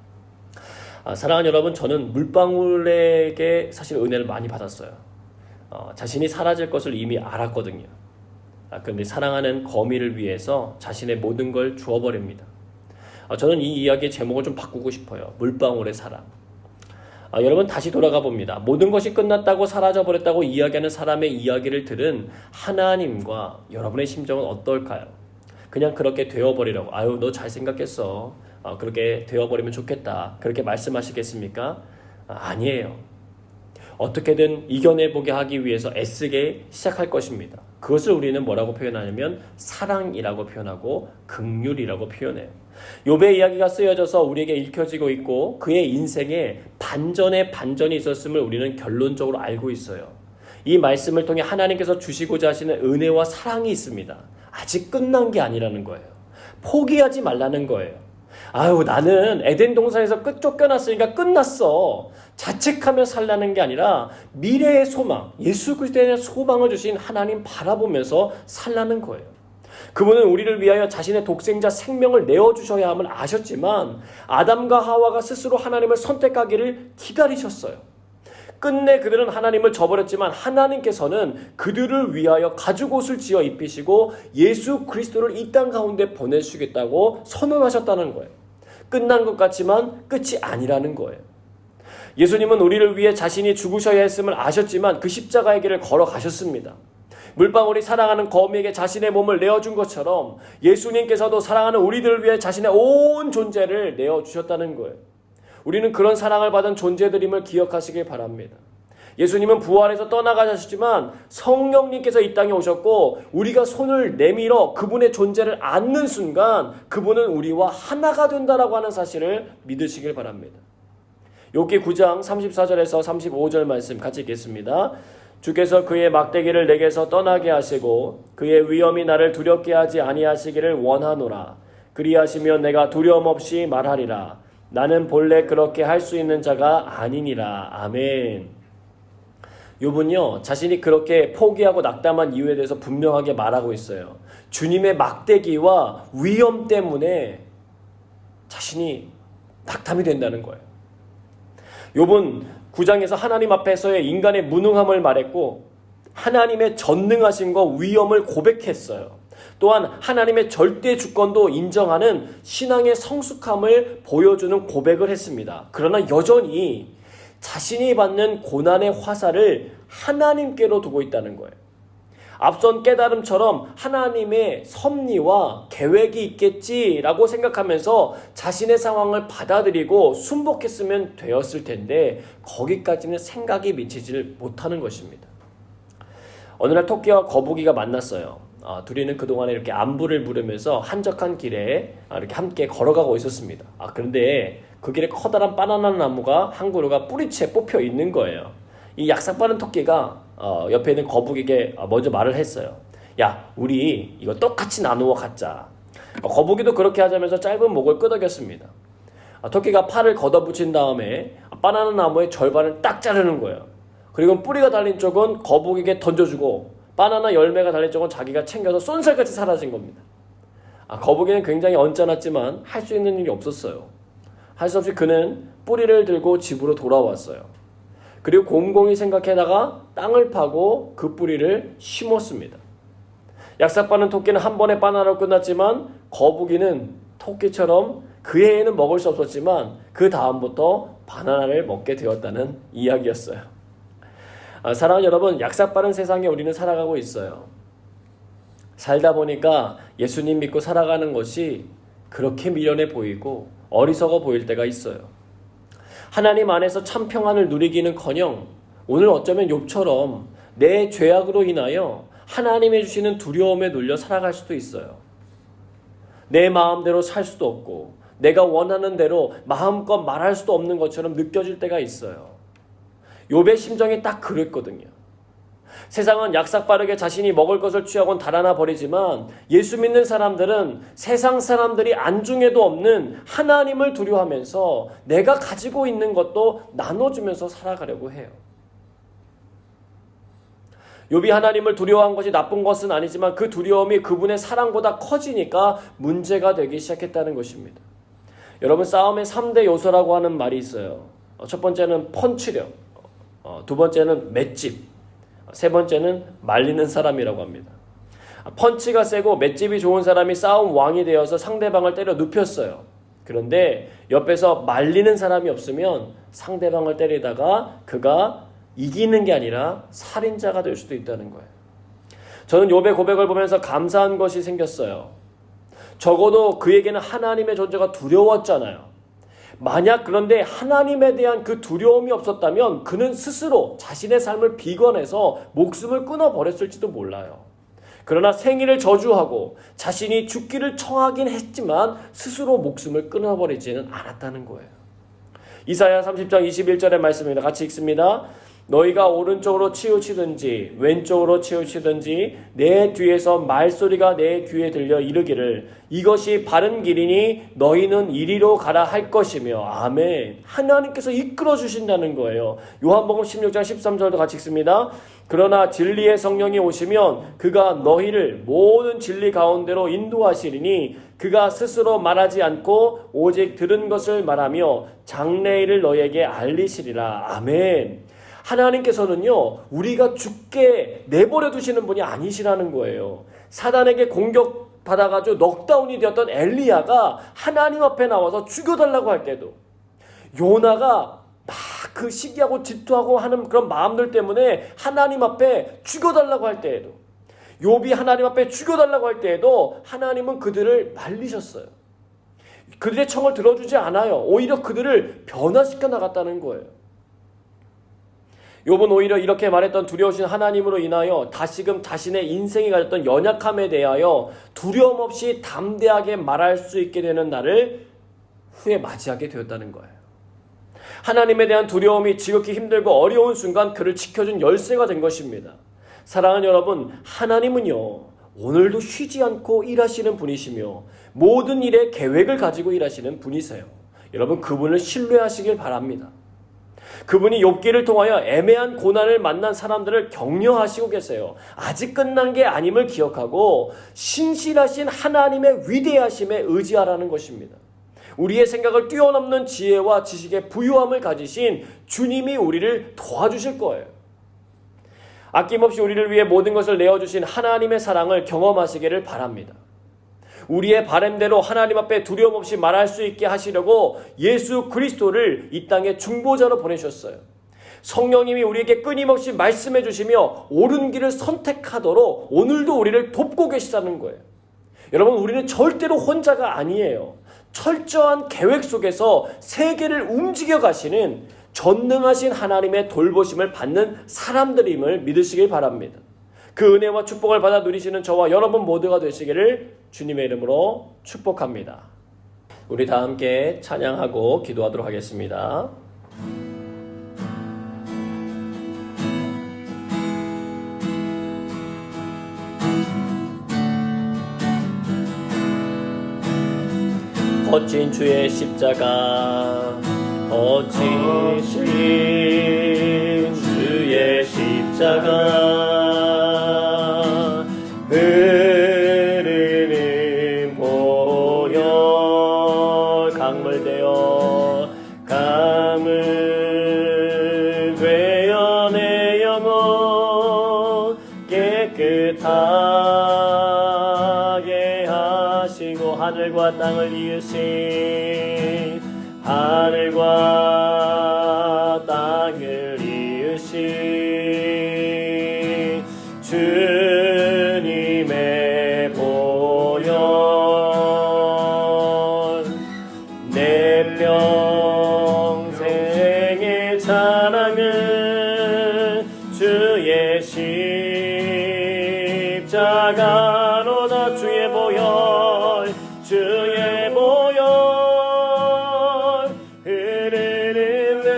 사랑하는 여러분, 저는 물방울에게 사실 은혜를 많이 받았어요. 자신이 사라질 것을 이미 알았거든요. 그런데 사랑하는 거미를 위해서 자신의 모든 걸 주어버립니다. 저는 이 이야기의 제목을 좀 바꾸고 싶어요. 물방울의 사랑. 여러분, 다시 돌아가 봅니다. 모든 것이 끝났다고 사라져버렸다고 이야기하는 사람의 이야기를 들은 하나님과 여러분의 심정은 어떨까요? 그냥 그렇게 되어버리라고, 너 잘 생각했어. 그렇게 되어버리면 좋겠다. 그렇게 말씀하시겠습니까? 아니에요. 어떻게든 이겨내보게 하기 위해서 애쓰게 시작할 것입니다. 그것을 우리는 뭐라고 표현하냐면 사랑이라고 표현하고 긍휼이라고 표현해요. 욥의 이야기가 쓰여져서 우리에게 읽혀지고 있고 그의 인생에 반전의 반전이 있었음을 우리는 결론적으로 알고 있어요. 이 말씀을 통해 하나님께서 주시고자 하시는 은혜와 사랑이 있습니다. 아직 끝난 게 아니라는 거예요. 포기하지 말라는 거예요. 아유, 나는 에덴 동산에서 쫓겨났으니까 끝났어. 자책하며 살라는 게 아니라 미래의 소망, 예수 그리스도에 대한 소망을 주신 하나님 바라보면서 살라는 거예요. 그분은 우리를 위하여 자신의 독생자 생명을 내어주셔야 함을 아셨지만 아담과 하와가 스스로 하나님을 선택하기를 기다리셨어요. 끝내 그들은 하나님을 저버렸지만 하나님께서는 그들을 위하여 가죽옷을 지어 입히시고 예수 그리스도를 이 땅 가운데 보내주시겠다고 선언하셨다는 거예요. 끝난 것 같지만 끝이 아니라는 거예요. 예수님은 우리를 위해 자신이 죽으셔야 했음을 아셨지만 그 십자가의 길을 걸어가셨습니다. 물방울이 사랑하는 거미에게 자신의 몸을 내어준 것처럼 예수님께서도 사랑하는 우리들을 위해 자신의 온 존재를 내어주셨다는 거예요. 우리는 그런 사랑을 받은 존재들임을 기억하시길 바랍니다. 예수님은 부활해서 떠나가셨지만 성령님께서 이 땅에 오셨고 우리가 손을 내밀어 그분의 존재를 안는 순간 그분은 우리와 하나가 된다라고 하는 사실을 믿으시길 바랍니다. 욥기 9장 34절에서 35절 말씀 같이 읽겠습니다. 주께서 그의 막대기를 내게서 떠나게 하시고 그의 위엄이 나를 두렵게 하지 아니하시기를 원하노라. 그리하시면 내가 두려움 없이 말하리라. 나는 본래 그렇게 할 수 있는 자가 아니니라. 아멘. 욥은요, 자신이 그렇게 포기하고 낙담한 이유에 대해서 분명하게 말하고 있어요. 주님의 막대기와 위엄 때문에 자신이 낙담이 된다는 거예요. 욥은 9장에서 하나님 앞에서의 인간의 무능함을 말했고 하나님의 전능하심과 위엄을 고백했어요. 또한 하나님의 절대 주권도 인정하는 신앙의 성숙함을 보여주는 고백을 했습니다. 그러나 여전히 자신이 받는 고난의 화살을 하나님께로 두고 있다는 거예요. 앞선 깨달음처럼 하나님의 섭리와 계획이 있겠지라고 생각하면서 자신의 상황을 받아들이고 순복했으면 되었을 텐데 거기까지는 생각이 미치지를 못하는 것입니다. 어느 날 토끼와 거북이가 만났어요. 둘이는 그동안에 이렇게 안부를 물으면서 한적한 길에 이렇게 함께 걸어가고 있었습니다. 그런데 그 길에 커다란 바나나 나무가 한 그루가 뿌리채 뽑혀 있는 거예요. 이 약삭빠른 토끼가 옆에 있는 거북이에게 먼저 말을 했어요. 야, 우리 이거 똑같이 나누어 갖자. 거북이도 그렇게 하자면서 짧은 목을 끄덕였습니다. 토끼가 팔을 걷어붙인 다음에 바나나 나무의 절반을 딱 자르는 거예요. 그리고 뿌리가 달린 쪽은 거북이에게 던져주고 바나나 열매가 달린 쪽은 자기가 챙겨서 쏜살같이 사라진 겁니다. 거북이는 굉장히 언짢았지만 할 수 있는 일이 없었어요. 할 수 없이 그는 뿌리를 들고 집으로 돌아왔어요. 그리고 곰곰이 생각하다가 땅을 파고 그 뿌리를 심었습니다. 약삭빠는 토끼는 한 번에 바나나로 끝났지만 거북이는 토끼처럼 그 해에는 먹을 수 없었지만 그 다음부터 바나나를 먹게 되었다는 이야기였어요. 사랑하는 여러분, 약삭빠른 세상에 우리는 살아가고 있어요. 살다 보니까 예수님 믿고 살아가는 것이 그렇게 미련해 보이고 어리석어 보일 때가 있어요. 하나님 안에서 참 평안을 누리기는커녕 오늘 어쩌면 욥처럼 내 죄악으로 인하여 하나님이 주시는 두려움에 눌려 살아갈 수도 있어요. 내 마음대로 살 수도 없고 내가 원하는 대로 마음껏 말할 수도 없는 것처럼 느껴질 때가 있어요. 욥의 심정이 딱 그랬거든요. 세상은 약삭빠르게 자신이 먹을 것을 취하곤 달아나 버리지만 예수 믿는 사람들은 세상 사람들이 안중에도 없는 하나님을 두려워하면서 내가 가지고 있는 것도 나눠주면서 살아가려고 해요. 욥이 하나님을 두려워한 것이 나쁜 것은 아니지만 그 두려움이 그분의 사랑보다 커지니까 문제가 되기 시작했다는 것입니다. 여러분, 싸움의 3대 요소라고 하는 말이 있어요. 첫 번째는 펀치력, 두 번째는 맷집, 세 번째는 말리는 사람이라고 합니다. 펀치가 세고 맷집이 좋은 사람이 싸움 왕이 되어서 상대방을 때려 눕혔어요. 그런데 옆에서 말리는 사람이 없으면 상대방을 때리다가 그가 이기는 게 아니라 살인자가 될 수도 있다는 거예요. 저는 욥의 고백을 보면서 감사한 것이 생겼어요. 적어도 그에게는 하나님의 존재가 두려웠잖아요. 만약 그런데 하나님에 대한 그 두려움이 없었다면 그는 스스로 자신의 삶을 비관해서 목숨을 끊어버렸을지도 몰라요. 그러나 생일을 저주하고 자신이 죽기를 청하긴 했지만 스스로 목숨을 끊어버리지는 않았다는 거예요. 이사야 30장 21절의 말씀입니다. 같이 읽습니다. 너희가 오른쪽으로 치우치든지 왼쪽으로 치우치든지 내 뒤에서 말소리가 내 귀에 들려 이르기를 이것이 바른 길이니 너희는 이리로 가라 할 것이며. 아멘. 하나님께서 이끌어 주신다는 거예요. 요한복음 16장 13절도 같이 읽습니다. 그러나 진리의 성령이 오시면 그가 너희를 모든 진리 가운데로 인도하시리니 그가 스스로 말하지 않고 오직 들은 것을 말하며 장래일을 너희에게 알리시리라. 아멘. 하나님께서는요, 우리가 죽게 내버려 두시는 분이 아니시라는 거예요. 사단에게 공격받아가지고 넉다운이 되었던 엘리야가 하나님 앞에 나와서 죽여달라고 할 때도, 요나가 막 그 시기하고 질투하고 하는 그런 마음들 때문에 하나님 앞에 죽여달라고 할 때에도, 욥이 하나님 앞에 죽여달라고 할 때에도 하나님은 그들을 말리셨어요. 그들의 청을 들어주지 않아요. 오히려 그들을 변화시켜 나갔다는 거예요. 욥은 오히려 이렇게 말했던 두려우신 하나님으로 인하여 다시금 자신의 인생이 가졌던 연약함에 대하여 두려움 없이 담대하게 말할 수 있게 되는 날을 후에 맞이하게 되었다는 거예요. 하나님에 대한 두려움이 지극히 힘들고 어려운 순간 그를 지켜준 열쇠가 된 것입니다. 사랑하는 여러분, 하나님은요, 오늘도 쉬지 않고 일하시는 분이시며 모든 일에 계획을 가지고 일하시는 분이세요. 여러분, 그분을 신뢰하시길 바랍니다. 그분이 욥기를 통하여 애매한 고난을 만난 사람들을 격려하시고 계세요. 아직 끝난 게 아님을 기억하고 신실하신 하나님의 위대하심에 의지하라는 것입니다. 우리의 생각을 뛰어넘는 지혜와 지식의 부유함을 가지신 주님이 우리를 도와주실 거예요. 아낌없이 우리를 위해 모든 것을 내어주신 하나님의 사랑을 경험하시기를 바랍니다. 우리의 바램대로 하나님 앞에 두려움 없이 말할 수 있게 하시려고 예수 그리스도를 이 땅에 중보자로 보내셨어요. 성령님이 우리에게 끊임없이 말씀해 주시며 옳은 길을 선택하도록 오늘도 우리를 돕고 계시다는 거예요. 여러분, 우리는 절대로 혼자가 아니에요. 철저한 계획 속에서 세계를 움직여 가시는 전능하신 하나님의 돌보심을 받는 사람들임을 믿으시길 바랍니다. 그 은혜와 축복을 받아 누리시는 저와 여러분 모두가 되시기를 주님의 이름으로 축복합니다. 우리 다 함께 찬양하고 기도하도록 하겠습니다. 거친 주의 십자가, 거친 주의 십자가, 흐르는 보혈 강물되어 내 영혼 깨끗하게 하시고 하늘과 땅을 이으신 하늘과 땅을 이으신 주님의 보혈 내 평생의 자랑은 주의 십자가로다. 주의 보혈, 주의 보혈 흐르는 내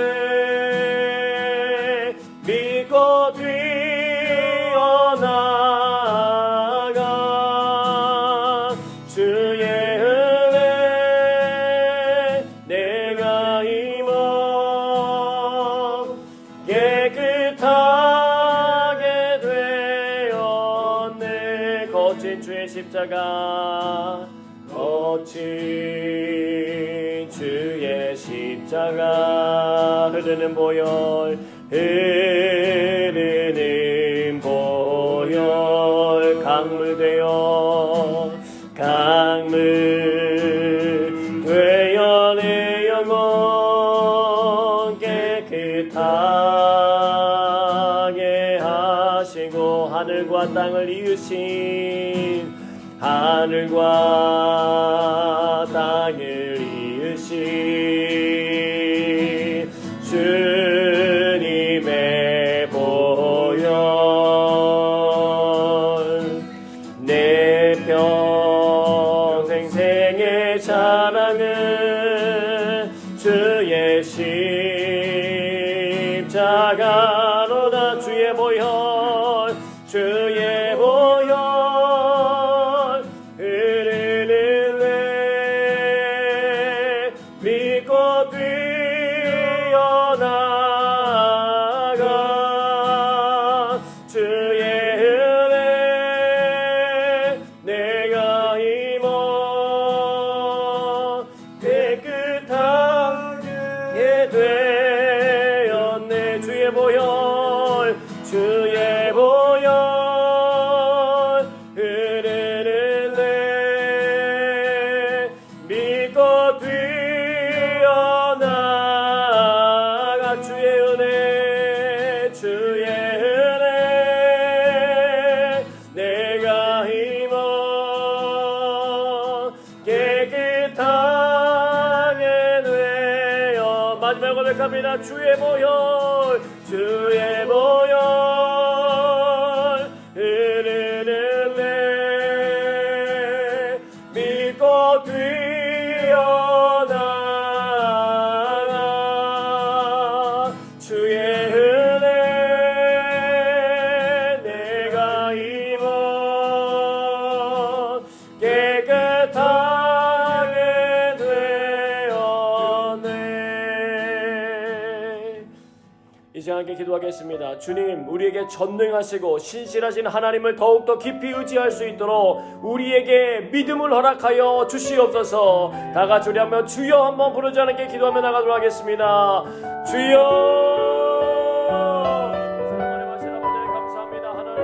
믿고 뛰어나가 주의 은혜 내가 힘어 깨끗하게 되었네. 거친 주의 십자가, 거친 주의 십자가, 흐르는 보혈, 흐르는 보혈 강물되어 내 영혼 깨끗하게 하시고 하늘과 땅을 이으신 하늘과 땅을 이으신 주님의 보혈 내 평생 생의 자랑은 주의 십자가로 보혈 주의 보혈 흐르는 내 믿고 뛰어나가 주의 은혜 내가 힘어 깨끗하게 되었네. 주의 보혈 주의 보혈 흐르는 내 믿고 뛰어나가 주의 은혜 주의 은혜 내가 힘어 깨끗하게 되어 마지막 고백합니다. 주의 보혈 주의 보혈 흐르는 내 믿고 뛰어나가 주의 은혜 내가 힘어 깨끗하게 되었네. 이 시간 함께 기도하겠습니다. 주님, 우리에게 전능하시고 신실하신 하나님을 더욱더 깊이 의지할 수 있도록 우리에게 믿음을 허락하여 주시옵소서. 다 같이 우리 한번 주여 한번 부르지 않게 기도하며 나가도록 하겠습니다. 주여. 사랑하는 하신 아버지 감사합니다. 하나님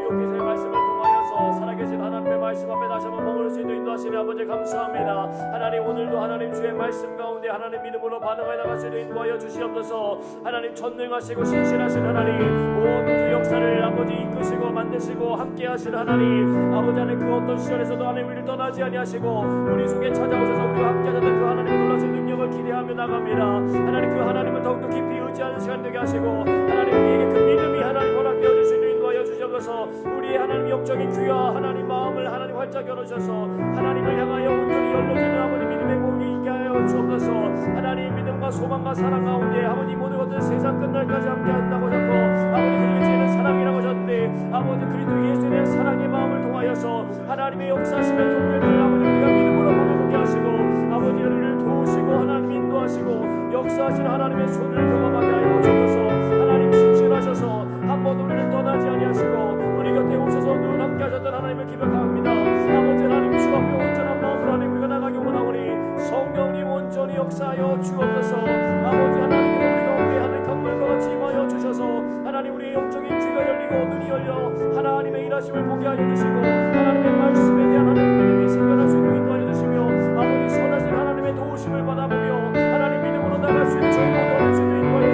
오늘도 여기서의 말씀을 통하여서 살아계신 하나님의 말씀 앞에 다시 한번 머무를 수 있도록 인도하시니 아버지 감사합니다. 하나님 오늘도 하나님 주의 말씀 가운데 하나님 믿음으로 반응하여 나갈 수 있도록 인도하여 주시옵소서. 하나님 전능하시고 신실하신 하나님 온 우주 역사를 아버지 이끄시고 만드시고 함께하신 하나님 아버지 하나님 그 어떤 시절에서도 하나님 우리를 떠나지 아니하시고 우리 속에 찾아오셔서 우리와 함께하셨던 그 하나님의 놀라신 능력을 기대하며 나갑니다. 하나님 그 하나님을 더욱더 깊이 의지하는 시간 되게 하시고 하나님 우리에게 그 믿음이 하나님 허락되어 줄 수 있도록 인도하여 주시옵소서. 우리의 하나님 영적인 귀와 하나님 마음을 하나님 활짝 열어주셔서 하나님을 향하여 온전히 열려지는 아버지 믿음의 복이 있게 하여 주옵소서. 하나님 믿음과 소망과 사랑 가운데 아버지 모든 것들 세상 끝날까지 함께 한다고 하셨고 아버지 그리고 죄는 사랑이라고 하셨는데 아버지 그리스도 예수에 대한 사랑의 마음을 통하여서 하나님의 역사하시는 손길을 아버지 우리가 믿음으로 바라보게 하시고 아버지 우리를 도우시고 하나님 인도하시고 역사하신 하나님의 손을 경험하게 하여 주옵소서. 하나님 신실하셔서 한 번 우리를 떠나지 아니하시고 우리 곁에 오셔서 늘 함께 하셨던 하나님을 기백합니다. 아버지 하나님 주 앞에 온전한 마음으로 하나님 우리가 나가기 원하오니 성령님 온전히 역사하여 주옵소서. 아버지 하나님께서 우리 가운데 하늘 강물과 같이 임하여 주셔서 하나님 우리의 영적인 귀가 열리고 눈이 열려 하나님의 일하심을 보게 하여 주시고 하나님의 말씀에 대한 하나님 믿음이 생겨날 수 있도록 인도하여 주시며 아버지 선하신 하나님의 도우심을 받아보며 하나님 믿음으로 나갈 수 있는 저희 모두 얻을 수 있도록 인도하여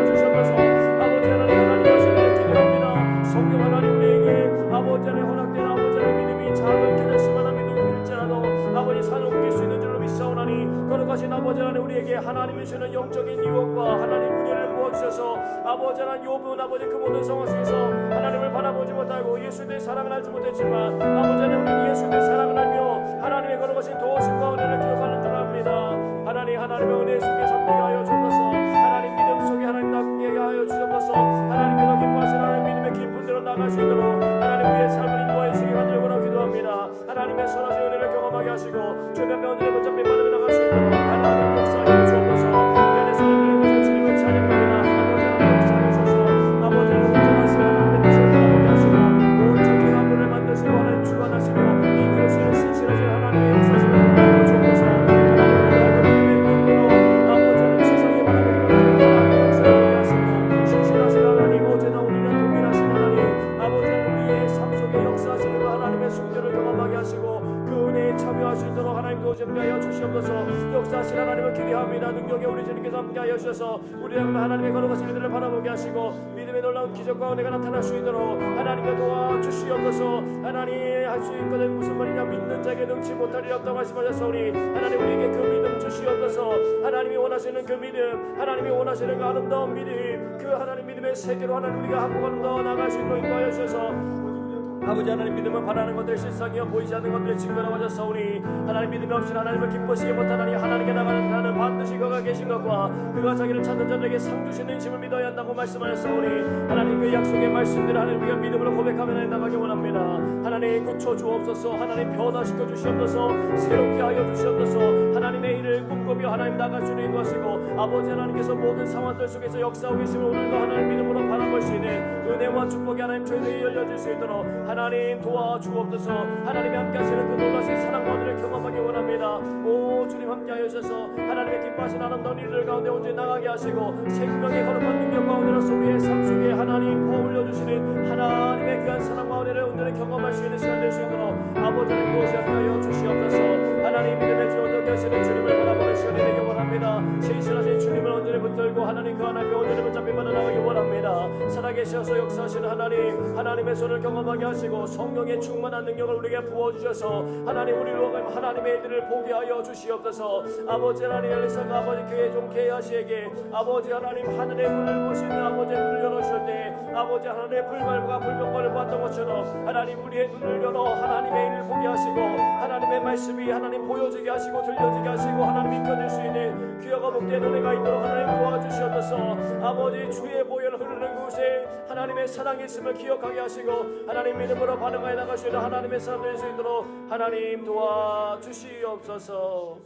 주시옵소서. 아버지 하나님 하시기를 기도합니다. 성령 하나님 우리에게 아버지 하나님 허락된 아버지 하나님 믿음이 작은 깨달시만 하면 누구일지라도 아버지 산을 옮길 수 있는 줄로 믿사오나니 거룩하신 아버지 하나님 우리에게 하나님이 주는 영적인 유혹과 하나님 은혜를 부어주셔서 아버지 하나님 욥은 아버지 그 모든 상황 속에서 하나님을 바라보지 못하고 예수의 사랑을 알지 못했지만 아버지 하나님 우리 예수의 사랑을 알며 하나님의 거룩하신 도우심과 은혜를 기억하는 줄 압니다. 하나님의 은혜 속에 잠들게 하여 주옵소서. 하나님 믿음 속에 하나님 낫게 하여 주옵소서. 하나님께서 기뻐하시는 하나님 믿음의 깊은 데로 나갈 수 있도록 하나님 우리의 삶을 인도하여 주시기 간절히 기도합니다. 하나님의 선하신 은혜를 경험하게 하시고 주의 은혜를 붙잡히 받으며 나갈 수 있도록 하나님 역사하여 주옵소서. 이 안에서 하나님의 주님을 찬양합니다. 아버지 하나님 역사하여 주셔서 아버지 하나님 온전하신 하나님의 뜻을 바라보게 하시고 온 천지 만물을 만드시고 하나님 주관하시며 이끌으시는 신실하신 하나님의 역사심을 보게 하여 주옵소서. 하여 주시옵소서. 역사하신 하나님을 기대합니다. 능력에 우리 주님께서 함께하여 주셔서 우리를 하나님의 거룩하신 이들을 바라보게 하시고 믿음의 놀라운 기적과 은혜가 나타날 수 있도록 하나님을 도와주시옵소서. 하나님 할 수 있거든 무슨 말이냐 믿는 자에게 능치 못하리라 없다고 말씀하셨사오니 하나님 우리에게 그 믿음 주시옵소서. 하나님이 원하시는 그 믿음 하나님이 원하시는 그 아름다운 믿음 그 하나님 믿음의 세계로 하나님 우리가 한 걸음 더 나갈 수 있도록 인도하여 주셔서 아버지 하나님 믿음은 바라는 것들의 실상이요 보이지 않는 것들의 증거라고 하셨사오니 하나님 믿음이 없이는 하나님을 기쁘시게 못하나니 하나님께 나가는 자는 반드시 그가 계신 것과 그가 자기를 찾는 자들에게 상 주시는 힘을 믿어야 한다고 말씀하셨사오니 하나님 그 약속의 말씀대로 하나님 우리가 믿음으로 고백하며 나가기 원합니다. 하나님 고쳐 주옵소서. 하나님 변화시켜 주시옵소서. 새롭게 하여 주시옵소서. 하나님의 일을 꿈꾸며 하나님 나갈 수 있는 것이고 아버지 하나님께서 모든 상황들 속에서 역사하고 계시면 오늘도 하나님 믿음으로 바라볼 수 있는 은혜와 축복이 하나님 저희들에게 열려질 수 있도록 하나님 도와주옵소서. 하나님이 함께 하시는 그 놀라신 사랑과 은혜를 경험하기 원합니다. 오 주님 함께 하여 주셔서 하나님의 기뻐하신 아름다운 일들 가운데 온전히 나가게 하시고 생명의 거룩한 능력과 은혜로서 우리의 삶 속에 하나님 부어올려 주시는 하나님의 귀한 사랑과 은혜를 온전히 경험할 수 있는 시간 될 수 있도록 아버지 하나님 도우시 하여 주시옵소서. 하나님 믿음의 주 온전히 되시는 주님을 바라보는 시간이 되기 원합니다. 신실하신 주님을 온전히 붙들고 하나님 그 하나님의 온전히 붙잡히 받아 나가기 원합니다. 살아계셔서 역사하시는 하나님 하나님의 손을 경험하게 하시고 성령의 충만한 능력을 우리에게 부어주셔서 하나님 우리로 하나님의 일들을 보게 하여 주시옵소서. 아버지 하나님 엘리사가 아버지 교회 종 게하시에게 아버지 하나님 하늘의 문을 보시는 아버지의 눈을 열어주실 때 아버지 하나님의 불말과 불명과를 보았던 것처럼 하나님 우리의 눈을 열어 하나님의 일을 보게 하시고 하나님의 말씀이 하나님 보여지게 하시고 들려지게 하시고 하나님 익혀질 수 있는 귀하가 복된 은혜가 있도록 하나님 도와주시옵소서. 아버지 주의 보혈 흐르는 곳에 하나님의 사랑이 있음을 기억하게 하시고 하나님 믿음으로 반응하여 나갈 수 있는 하나님의 사람 될 수 있도록 하나님 도와주시옵소서.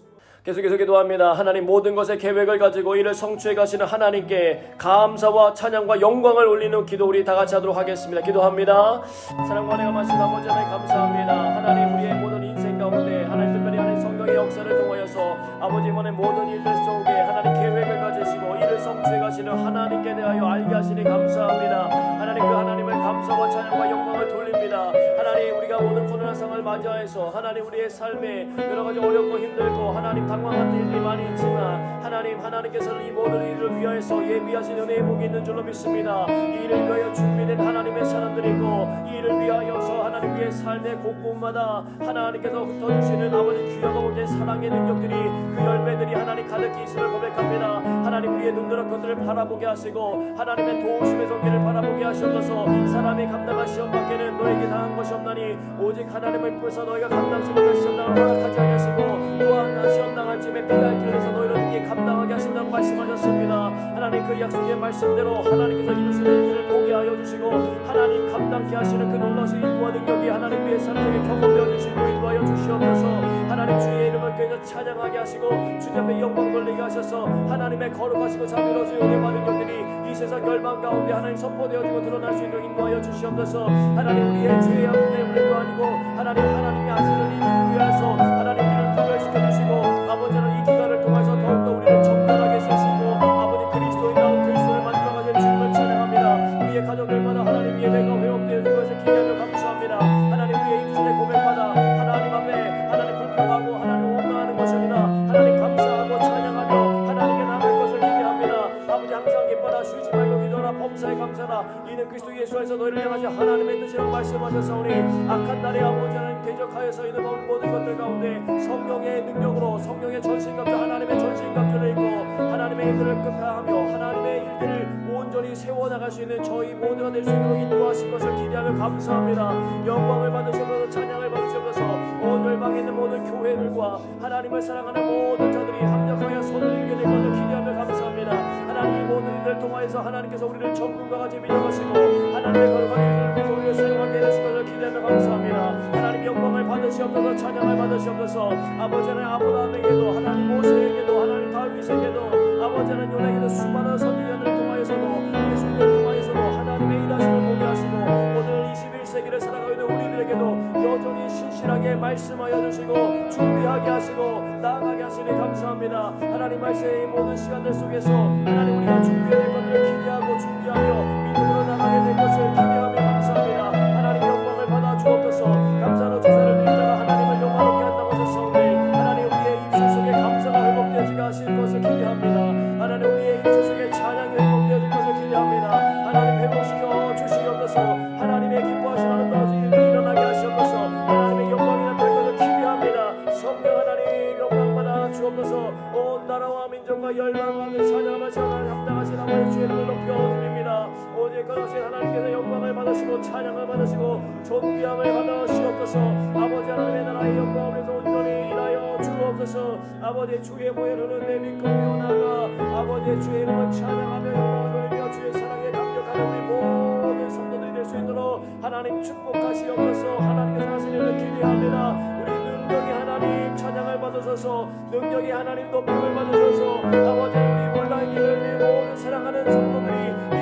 계속해서 기도합니다. 하나님 모든 것의 계획을 가지고 이를 성취해 가시는 하나님께 감사와 찬양과 영광을 올리는 기도 우리 다 같이 하도록 하겠습니다. 기도합니다. 사랑과 은혜가 많으신 아버지 하나님 감사합니다. 하나님 우리의 모든 인생 가운데 하나님 특별히 하나님 성경의 역사를 통하여서 아버지 이번에 모든 일들 속에 하나님 계획을 가지시고 이를 성취해 가시는 하나님께 대하여 알게 하시니 감사합니다. 하나님 그 하나님을 감사와 찬양과 영광을 돌립니다. 하나님 우리가 모든 코로나 상을 맞이하여서 하나님 우리의 삶에 여러 가지 어렵고 힘들고 하나님 당황한 일들이 많이 있지만 하나님께서는 이 모든 일을 위하여서 예비하신 은혜의 복이 있는 줄로 믿습니다. 이 일을 위하여 준비된 하나님의 사람들이 있고 이 일을 위하여서 하나님 우리의 삶의 곳곳마다 하나님께서 흩어주시는 아버지 귀하고 복된 사랑의 능력들이 그 열매들이 하나님 가득히 있음을 고백합니다. 하나님 우리의 눈으로 그들을 바라보게 하시고 하나님의 도우심의 손길을 바라보게 하시옵소서. 사람이 감당할 시험 밖에는 너에게 당한 것이 없나니 오직 하나님을 품에서 너희가 감당치 못할 시험당을 허락하지 아니하시고 또한 시험당할 쯤에 피할 길에서 너희를 능히 감당하게 하신다고 말씀하셨습니다. 하나님 그 약속의 말씀대로 하나님께서 이루시는 일을 보게 하여 주시고 하나님 감당케 하시는 그 놀라신 인도와 능력이 하나님 우리의 삶 속에 경험되어 주시고 인도하여 주시옵소서. 하나님 주의 이름을 그에서 찬양하게 하시고 주님 앞에 영광 돌리게 하셔서 하나님의 거룩하시고 자비로우신 은혜와 능력들이 이 세상 열방 가운데 하나님 선포되어지고 드러날 수 있도록 인도하여 주시옵소서. 하나님 우리의 죄악 때문에도 아니고 하나님이 하시는 일을 위해서 하나님 우리를 구별시켜 주시고 아버지는 이 기간을 통해서 더욱더 우리를 정결하게 쓰시고 아버지 그리스도인다운 그리스도를 만들어가실 주님을 찬양합니다. 우리의 가정들마다 하나님 예배가 회복되어 그것을 기대하며 감사합니다. 하나님 우리의 입술의 고백마다 하나님 앞에 하나님 불평하고 하나님 원망하는 것이 아니라 하나님 감사하고 찬양하며 하나님께 나갈 것을 기대합니다. 아버지 항상 기뻐라 쉬지 말고 기도하라 범사에 감사라 이는 그리스도 예수 안에서 너희를 향하신 하나님의 뜻이라고 말씀하셨사오니 악한 날에 아버지 하나님 대적하여서 이는 모든 것들 가운데 성령의 능력으로 성령의 전신갑주 하나님의 전신갑주를 입고 하나님의 일들을 급하하며 하나님의 일들을 온전히 세워나갈 수 있는 저희 모두가 될 수 있도록 인도하실 것을 기대하며 감사합니다. 영광을 받으시옵소서. 찬양을 받으시옵소서. 온 열방에 있는 모든 교회들과 하나님을 사랑하는 모든 자들이 합력하여 손을 이루게 될 것을 기대하며 감사합니다. 하나님 이 모든 일들을 통하여서 하나님께서 우리를 전군과 같이 밀어가시고 하나님의 거룩한 일들을 위해서 우리를 사용하게 되실 것을 기대하며 감사합니다. 하나님 영광을 받으시옵소서. 찬양을 받으시옵소서. 아버지 하나님 아브라함에게도 하나님 모세에게도 하나님 다윗에게도 아버지 하나님 요나에게도 수많은 선지자들을 통하여서도 예수님을 통하여서도 하나님의 일하심을 보게 하시고 오늘 21세기를 살아가고 있는 우리들에게도 여전히 신실하게 말씀하여 주시고 준비하게 하시고 나아가게 하시니 감사합니다. 하나님 말씀의 모든 시간들 속에서 하나님 우리가 준비해야 될 것들을 기대하고 준비하며 믿음으로 나가게 될 것을 기대하며 감사합니다. 하나님 영광을 받아 주옵소서. 감사로 제사를 드리다가 하나님을 영광롭게 한다고 하셨사오니 하나님 우리의 입술 속에 감사가 회복되어지게 하실 것을 기대합니다. 하나님 우리의 입술 속에 찬양이 회복되어질 것을 기대합니다. 하나님 회복시켜 주시옵소서. 하나님의 기뻐하신 아름다운 일들이 일어나게 하시옵소서. 하나님의 영광이 나타날 것을 기대합니다. 성령 하나님 영광받아 주옵소서. 온 나라와 민족과 열방과 찬양하며 하나님 합당하신 아버지 주의 이름을 높여 드립니다. 오직 거하신 하나님께서 영광을 받아 받으시고 찬양을 받으시고 존귀함을 받으시옵소서. 아버지 하나님의 나라의 영광을 위해서 온전히 일하여 주옵소서. 아버지 주의 보혈로는 내 믿고 나아가 아버지 주의 이름을 찬양하며 영광을 돌리며 주의 사랑에 감격하는 우리 모든 성도들이 될 수 있도록 하나님 축복하시옵소서. 하나님께서 하시는 일을 기대합니다. 우리 능력이 하나님 찬양을 받으소서. 능력이 하나님 높임을 받으소서. 아버지 우리 온라인 예배를 모든 사랑하는 성도들이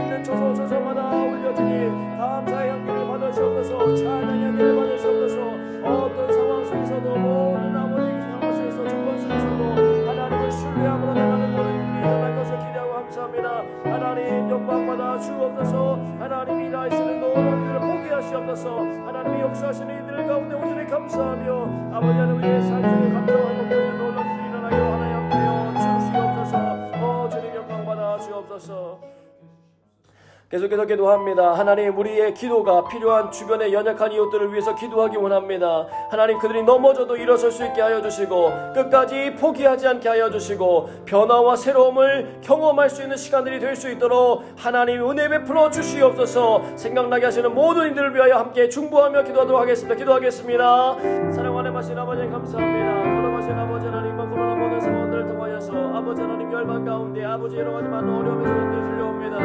있는 초소초소마다 올려주니 감사의 향기를 받으시옵소서. 찬양의 향기를 받으시옵소서. 어떤 상황 속에서도 모든 아버지 상황 속에서 조건 속에서도 하나님을 신뢰함으로 나가는 모든 일이 일어날 것을 기대하고 감사합니다. 하나님 영광 받아 주옵소서. 하나님이 일하시는 놀라운 일을 포기하시옵소서. 하나님이 역사하시는 이들 가운데 오시니 감사하며 아버지 하나님 우리의 삶 속에 감사하고 놀라운 일이 일어나기로 하나님 함께하여 주시옵소서. 주님 영광 받아 주옵소서. 계속해서 기도합니다. 하나님 우리의 기도가 필요한 주변의 연약한 이웃들을 위해서 기도하기 원합니다. 하나님 그들이 넘어져도 일어설 수 있게 하여 주시고 끝까지 포기하지 않게 하여 주시고 변화와 새로움을 경험할 수 있는 시간들이 될 수 있도록 하나님 은혜 베풀어 주시옵소서. 생각나게 하시는 모든 이들을 위하여 함께 중보하며 기도하도록 하겠습니다. 기도하겠습니다. 사랑하는 하신 아버지 감사합니다. 걸어가신 아버지 하나님과 코로나 모든 상황들을 통하여서 아버지 하나님 열반 가운데 아버지 여러 가지 많은 어려움에서 들려옵니다.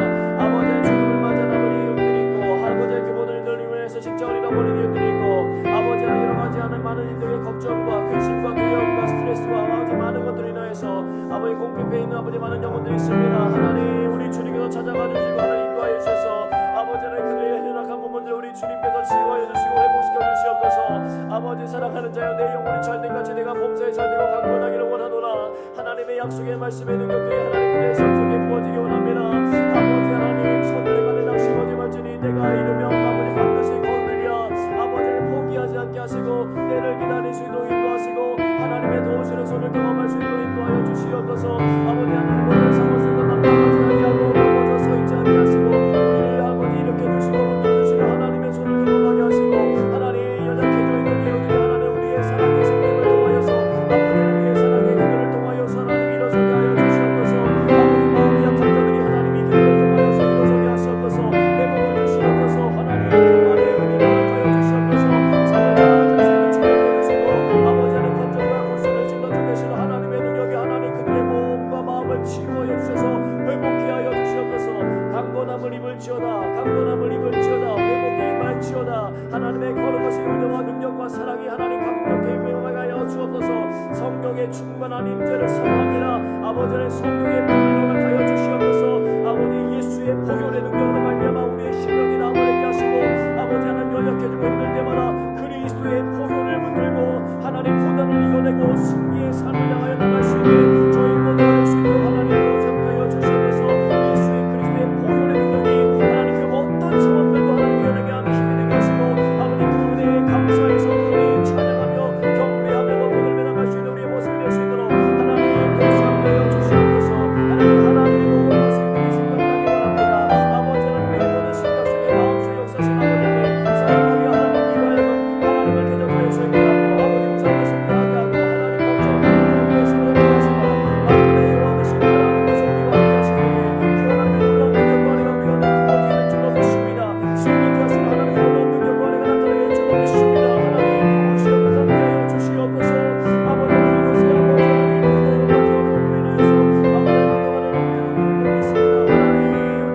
아버지 죽음을 맞이한 아버지 이웃들이 있고 아버지의 그분을 위해서 직장을 잃어버린 이웃들이 있고 아버지와 여러 가지 하는 많은 이들의 걱정과 근심과 두려움과 스트레스와 아버지 많은 것들로 인하여서 아버지 공핍해 있는 아버지 많은 영혼들이 있습니다. 하나님 우리 주님께서 찾아가 주시고 하나님 인도하여 주셔서 아버지 하나님 그들의 연약한 부분들 우리 주님께서 치유하여 주시고 회복시켜 주시옵소서. 아버지 사랑하는 자여 내 영혼이 잘된 같이 내가 범사에 잘되고 강건하기를 원하노라. 하나님의 약속의 말씀의 능력들이 하나님 그의 삶 속에 부어지기 원합니다. 아버지 하나님 선내가는 낙심하지 말지니 내가 이르며 아버지 반드시 거느리라. 아버지를 포기하지 않게 하시고 때를 기다릴 수 있도록 인도하시고 하나님의 도우시는 손을 경험할 수 있도록 인도하여 주시옵소서. 아버지 하나님 모든 상황 속에서 낙담하지 아니하고 넘어져 서 있지 않게 하시고 우리를 아버지 일으켜 주시고 붙들어주시는 하나님의 손을 경험하게 하시고 하나님 연약해져 있는 이웃들이 하나님 우리의 사랑의 생명을 통하여서 아버지 우리의 사랑의 그들을 통하여서 하나님 일어서게 하여 주시옵소서. 아버지 마음이 약한 자들이 하나님이 그들을 통하여서 일어서게 하시옵소서. 회복을 주시옵소서. 하나님 그만의 은혜를 허락하여 주시옵소서. 삶을 다할 수 있는 축복을 주시고 아버지 하나님 관절과 골선을 찔러주 계시는 하나님의 능력이 하나님 그들의 몸과 마음을 치유하여 주셔서 회복케 하여 주시옵소서. 강건함을 입을지어다. 강건함을 입을지어다. 회복에 임할지어다. 하나님의 거룩하신 은혜와 능력과 사랑이 하나님 강력히 임하게 하여 주옵소서. 성령의 충만한 임재를 사랑합니다. 아버지 하나님 성령의 불을 허락하여 주시옵소서. 아버지 예수의 보혈의 능력으로 말미암아 우리의 심령이 나무르게 하시고 아버지 하나님 연약해지고 힘들 때마다 그리스도의 보혈을 붙들고 하나님 고난을 이겨내고 승리의 산을 향하여 나갈 수 있는 저희 모두가 될 수 있도록 하나님 도우sam하여 주시옵소서. 예수의 그리스도의 보혈의 능력이 하나님 그 어떤 상황들도 하나님 이겨내게 하는 힘이 되게 하시고 아버지 그 은혜에 감사해서 그 은혜에 찬양하며 경배하며 높이들며 나갈 수 있는 우리의 모습이 될 수 있도록 하나님 도우sam하여 주시옵소서. 하나님의 놀라운 생명이 생각나게 원합니다. 아버지 하나님 우리의 모든 생각 속에 마음속에 역사하신 아버지 하나님 사랑하여 하나님 이와여금 하나님을 대적하여 수 있게 하고 아버지 우상을 숭배하게 하고 하나님 걱정하고 위해서를 하시고 만군의 여호와 되신 하나님께서 우리와 함께 하시니 그 하나님의 놀라운 능력과 은혜가 우리 안에 부어지는 줄로 믿습니다. 승리케 하신 하나님의 놀라운 능력과 은혜가 나타나는 줄로 믿습니다. 하나님 도우시옵소서. 함께하여 주시옵소서. 아버지 하나님 이곳에 아버지 하나님 은혜로 가져오는 인하여서 아버지 하나님 동안하는 있습니다. 하나님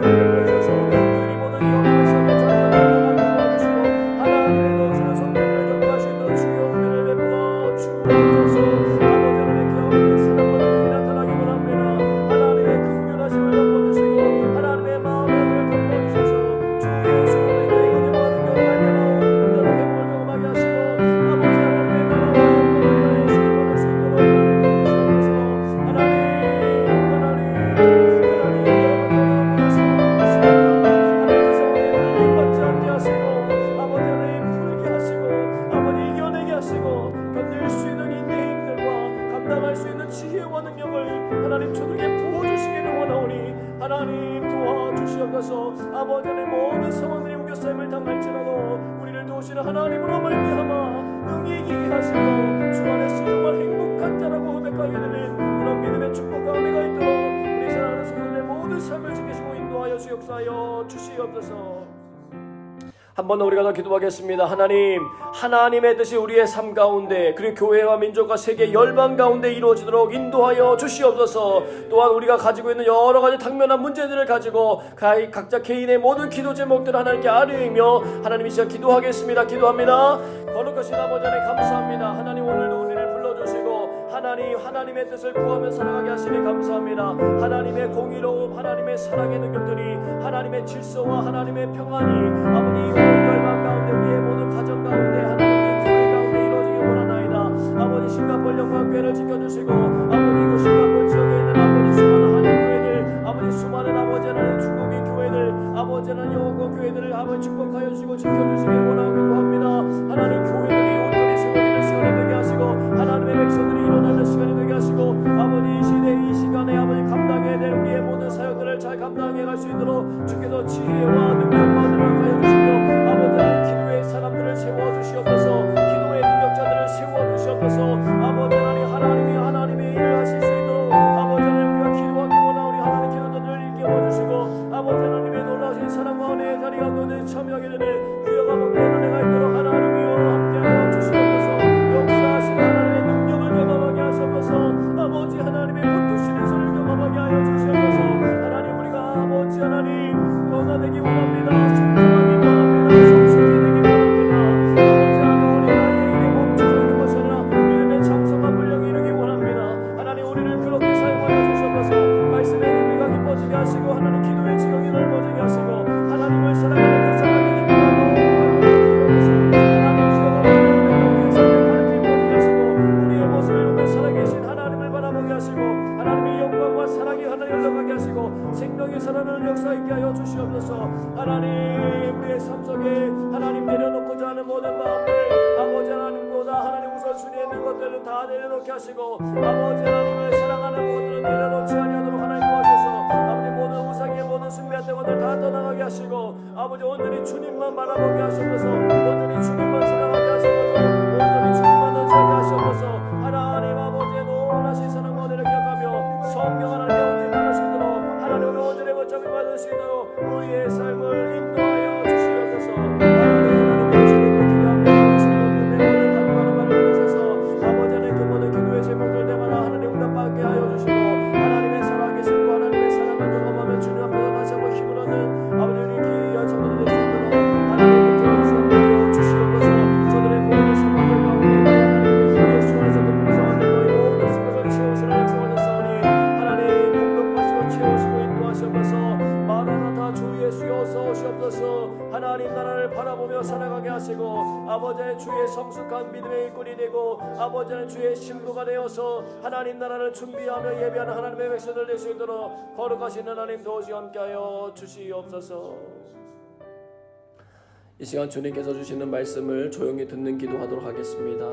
은혜를 보여주셔서 그들이 모든 영혼의 삶을 잘하게 도와주시고 하나님의 도우시는 성령을 경험할 수 있도록 주여 은혜를 베풀어 주옵소서. 아버지 하나님의 경험의 사랑과 능력이 나타나기 원합니다. 하나님의 긍휼하심을 덮어주시고 하나님의 마음의 은혜를 덮어주셔서 주 예수 그리스도의 은혜와 능력을 말미암아 온전한 회복을 경험하게 하시고 아버지 하나님의 나라와 영광을 위하여 쓰임받을 수 있도록 하나님 도우시옵소서. 하나님 여러분의 상황에 눌림받지 않게 하시고 아버지 하나님 풀게 하시고 아버지 이겨내게 하시고 견딜 수 있는 인내의 힘들과 감당할 수 있는 지혜와 능력을 하나님 저들에게 부어주시기를 원하오니 하나님 도와주시옵소서. 아버지 하나님 모든 상황들이 우겨싸임을 당할지라도 우리를 도우시는 하나님으로 말미암아 능히 이기게 하시고 주 안에서 정말 행복한 자라고 고백하게 되는 그런 믿음의 축복과 은혜가 있도록 우리 사랑하는 성도들의 모든 삶을 지키시고 인도하여 주옵소서. 주시옵소서. 한 번 더 우리가 더 기도하겠습니다. 하나님, 하나님의 뜻이 우리의 삶 가운데 그리고 교회와 민족과 세계 열방 가운데 이루어지도록 인도하여 주시옵소서. 또한 우리가 가지고 있는 여러 가지 당면한 문제들을 가지고 각자 개인의 모든 기도 제목들을 하나님께 아뢰며 하나님 이 시간 기도하겠습니다. 기도합니다. 거룩하신 아버지 하나님 감사합니다. 하나님 오늘도 우리를 불러주시고 하나님의 뜻을 구하며 살아가게 하시니 감사합니다. 하나님의 공의로움, 하나님의 사랑의 능력들이 하나님의 질서와 하나님의 평안이 아버지 온 열방 가운데 우리의 모든 가정 가운데 하나님의 교회 가운데 이루어지기 원하나이다. 아버지 싱가포르 영광교회를 지켜주시고 아버지 그 싱가포르 지역에 있는 아버지 수많은 한인 교회들 아버지 수많은 아버지 하나님 중국인 교회들 아버지 하나님 영어권 교회들을 아버지 축복하여 주시고 지켜주시기를 원하기도 합니다. 하나님 교회들이 온전히 세워지는 시간이 되게 하시고 하나님의 백성들이 일어나는 시간이 되게 하시고 아버지 이 시대 이 시간에 아버지 감당해야 될 우리의 모든 사역들을 잘 감당해 갈 수 있도록 주께서 지혜와 능력과 능력하여 주시고 아버지는 기도의 사람들을 세워주시옵소서. 기도의 능력자들을 세워주시옵소서. 아버지 하나님의 일을 하실 수 있도록 아버지 하나님 우리가 기도하기 원하는 우리 하나님 기도자들을 일깨워주시고 아버지 하나님의 놀라신 사랑과 은혜의 자리 가운데 참여하게 되는 귀여가 복된 은혜가 있도록 하나님이여 함께하여 주시옵소서. 역사하시는 하나님의 능력을 경험하게 하시옵소서. 아버지 하나님의 붙드시는 손을 경험하게 하여 주시옵소서. 하나님 우리가 아버지 하나님 변화되기 원합니다. 성장하기 원합니다. 성숙히 되기 원합니다. 아버지 하나님 우리 나의 일에 멈춰져 있는 것이 아니라 믿음의 장성한 분량이 이르기 원합니다. 하나님 우리를 그렇게 사용하여 주시옵소서. 말씀의 깊이가 깊어지게 하시고 하나님 기도의 지경이 넓어지게 하시고 하나님을 사랑하는 그 사랑의 깊이가 넓어지게 하시고 하나님 기도가 보내는 우리의 삶을 가르치게 보게 하시고 우리의 모습을 보며 살아계신 하나님을 바라보게 하시고 하나님의 영광과 사랑이 하나님 흘러가게 하시고 생명의 살아나는 역사 있게 하여 주시옵소서. 하나님 우리의 삶 속에 하나님 내려놓고자 하는 모든 마음을 아버지 하나님보다 하나님 우선순위에 있는 것들은 다 내려놓게 하시고 아버지 하나님을 사랑하는 것들은 내려놓지 아니하도록 하나님 도와주셔서 아버지 모든 우상의 모든 숭배했던 것들 다 떠나가게 하시고 아버지 온전히 주님만 바라보게 하시옵소서. 온전히 주님만 사랑하게 하시옵소서. 온전히 주님만 의지하게 하시옵소서. 하나님 아버지의 놀라신 사랑과 은혜를 기억하며 성령 하나님의 온전히 나갈 수 있도록 하나님의 온전히 거점을 받을 수 있도록 우리의 삶을 인도하여 주시옵소서. 하나님의 주님을 기대하며 우리 성도님의 모든 간구하는 말을 들으셔서 아버지 하나님 그 모든 기도의 제목들 때마다 하나님 응답받게 하여 주시고 하나님의 살아계심과 하나님의 사랑을 경험하며 주님 앞에서 다시 한번 힘을 얻는 아버지 우리 귀한 성도들 될 수 있도록 하나님 붙들어 주시옵소서. 저들의 모든 상황들 가운데 하나님 예수 안에서 그 풍성한 너희 모든 생각을 채우시는 약속하셨사오니 하나님 공급하시고 채우시고 인도하시옵소서. 마라나타 주 예수여 어서 오시옵소서. 하나님 나라를 바라보며 살아가게 하시고 아버지의 주의 성숙한 믿음의 일꾼이 되고 아버지는 주의 신부가 되어서 하나님 나라를 준비하며 예비하는 하나님의 백성들 될 수 있도록 거룩하신 하나님 도우시 함께하여 주시옵소서. 이 시간 주님께서 주시는 말씀을 조용히 듣는 기도하도록 하겠습니다.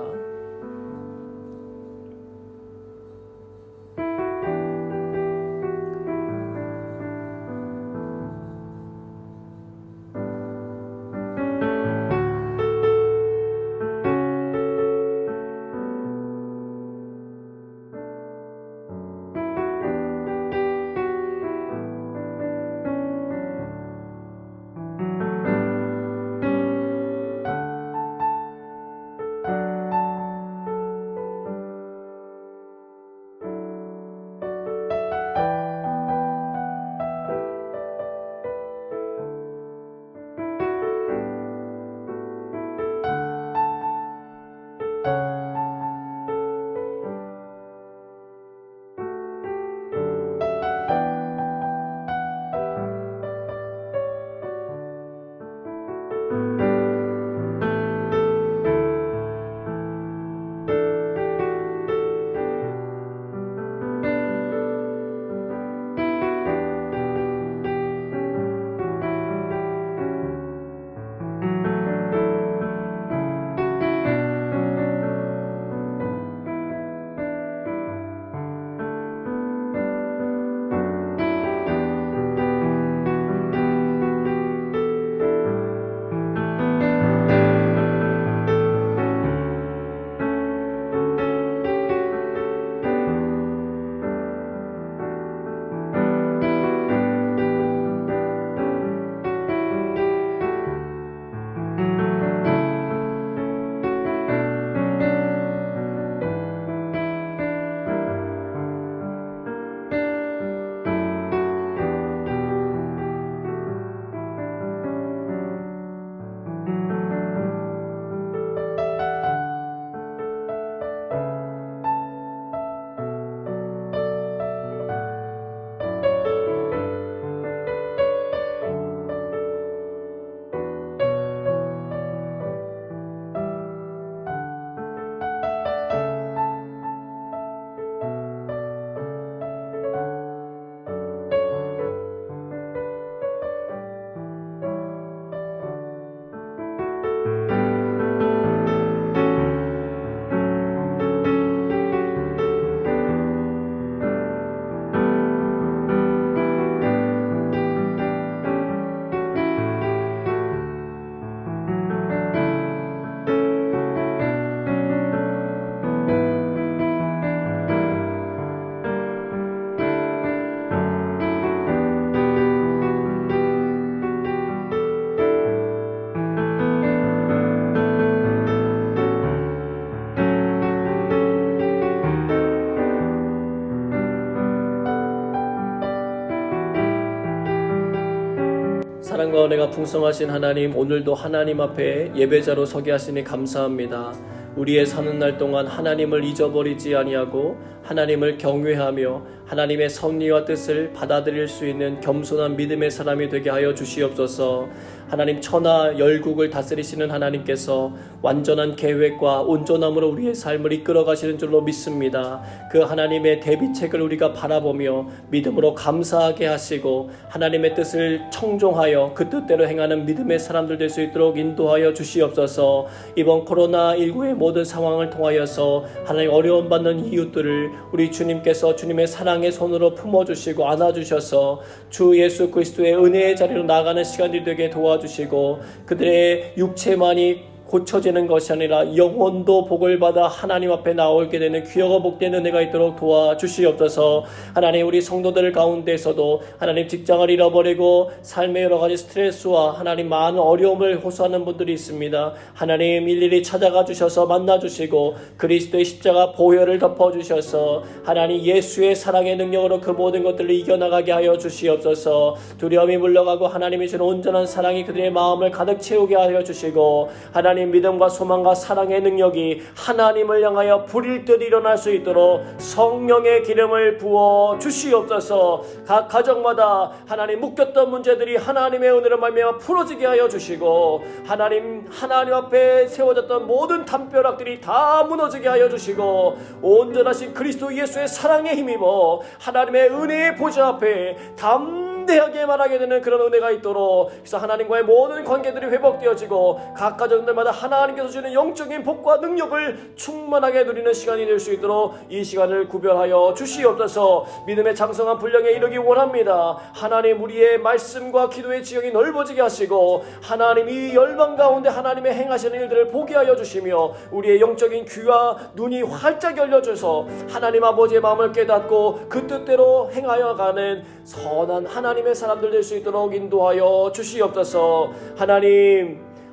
은혜가 풍성하신 하나님, 오늘도 하나님 앞에 예배자로 서게 하시니 감사합니다. 우리의 사는 날 동안 하나님을 잊어버리지 아니하고 하나님을 경외하며 하나님의 섭리와 뜻을 받아들일 수 있는 겸손한 믿음의 사람이 되게 하여 주시옵소서. 하나님, 천하 열국을 다스리시는 하나님께서 완전한 계획과 온전함으로 우리의 삶을 이끌어 가시는 줄로 믿습니다. 그 하나님의 대비책을 우리가 바라보며 믿음으로 감사하게 하시고 하나님의 뜻을 청종하여 그 뜻대로 행하는 믿음의 사람들 될 수 있도록 인도하여 주시옵소서. 이번 코로나19의 모든 상황을 통하여서 하나님 어려움 받는 이웃들을 우리 주님께서 주님의 사랑의 손으로 품어주시고 안아주셔서 주 예수 그리스도의 은혜의 자리로 나아가는 시간이 되게 도와주시고 그들의 육체만이 고쳐지는 것이 아니라 영혼도 복을 받아 하나님 앞에 나오게 되는 귀하고 복된 은혜가 있도록 도와주시옵소서. 하나님, 우리 성도들 가운데서도 하나님 직장을 잃어버리고 삶의 여러 가지 스트레스와 하나님 많은 어려움을 호소하는 분들이 있습니다. 하나님, 일일이 찾아가 주셔서 만나주시고 그리스도의 십자가 보혈을 덮어주셔서 하나님 예수의 사랑의 능력으로 그 모든 것들을 이겨나가게 하여 주시옵소서. 두려움이 물러가고 하나님이 주는 온전한 사랑이 그들의 마음을 가득 채우게 하여 주시고 하나님 믿음과 소망과 사랑의 능력이 하나님을 향하여 불일 듯 일어날 수 있도록 성령의 기름을 부어 주시옵소서. 각 가정마다 하나님 묶였던 문제들이 하나님의 은혜로 말미암아 풀어지게 하여 주시고 하나님 앞에 세워졌던 모든 담벼락들이 다 무너지게 하여 주시고 온전하신 그리스도 예수의 사랑에 힘입어 하나님의 은혜의 보좌 앞에 담대하게 말하게 되는 그런 은혜가 있도록, 그래서 하나님과의 모든 관계들이 회복되어지고 각 가정들마다 하나님께서 주시는 영적인 복과 능력을 충만하게 누리는 시간이 될 수 있도록 이 시간을 구별하여 주시옵소서. 믿음의 장성한 분량에 이르기 원합니다. 하나님, 우리의 말씀과 기도의 지형이 넓어지게 하시고 하나님 이 열방 가운데 하나님의 행하시는 일들을 보게 하여 주시며 우리의 영적인 귀와 눈이 활짝 열려져서 하나님 아버지의 마음을 깨닫고 그 뜻대로 행하여 가는 선한 하나님의 사람들 될 수 있도록 인도하여 주시옵소서.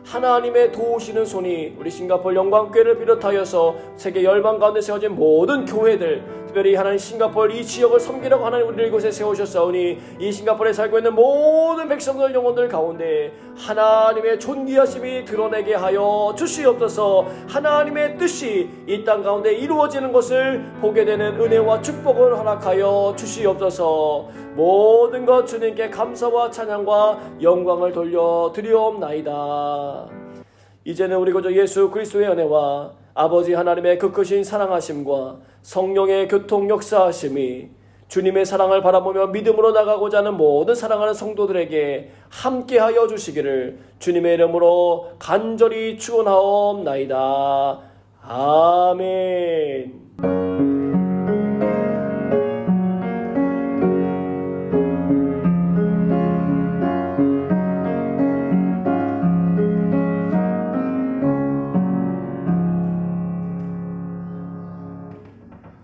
하나님의 도우시는 손이 우리 싱가포르 영광교회를 비롯하여서 세계 열방 가운데 세워진 모든 교회들, 특별히 하나님 싱가포르 이 지역을 섬기려고 하나님 우리를 이곳에 세우셨사오니 이 싱가포르에 살고 있는 모든 백성들 영혼들 가운데 하나님의 존귀하심이 드러내게 하여 주시옵소서. 하나님의 뜻이 이 땅 가운데 이루어지는 것을 보게 되는 은혜와 축복을 허락하여 주시옵소서. 모든 것 주님께 감사와 찬양과 영광을 돌려 드리옵나이다. 이제는 우리 구주 예수 그리스도의 은혜와 아버지 하나님의 그 크신 사랑하심과 성령의 교통 역사하심이 주님의 사랑을 바라보며 믿음으로 나가고자 하는 모든 사랑하는 성도들에게 함께하여 주시기를 주님의 이름으로 간절히 축원하옵나이다. 아멘.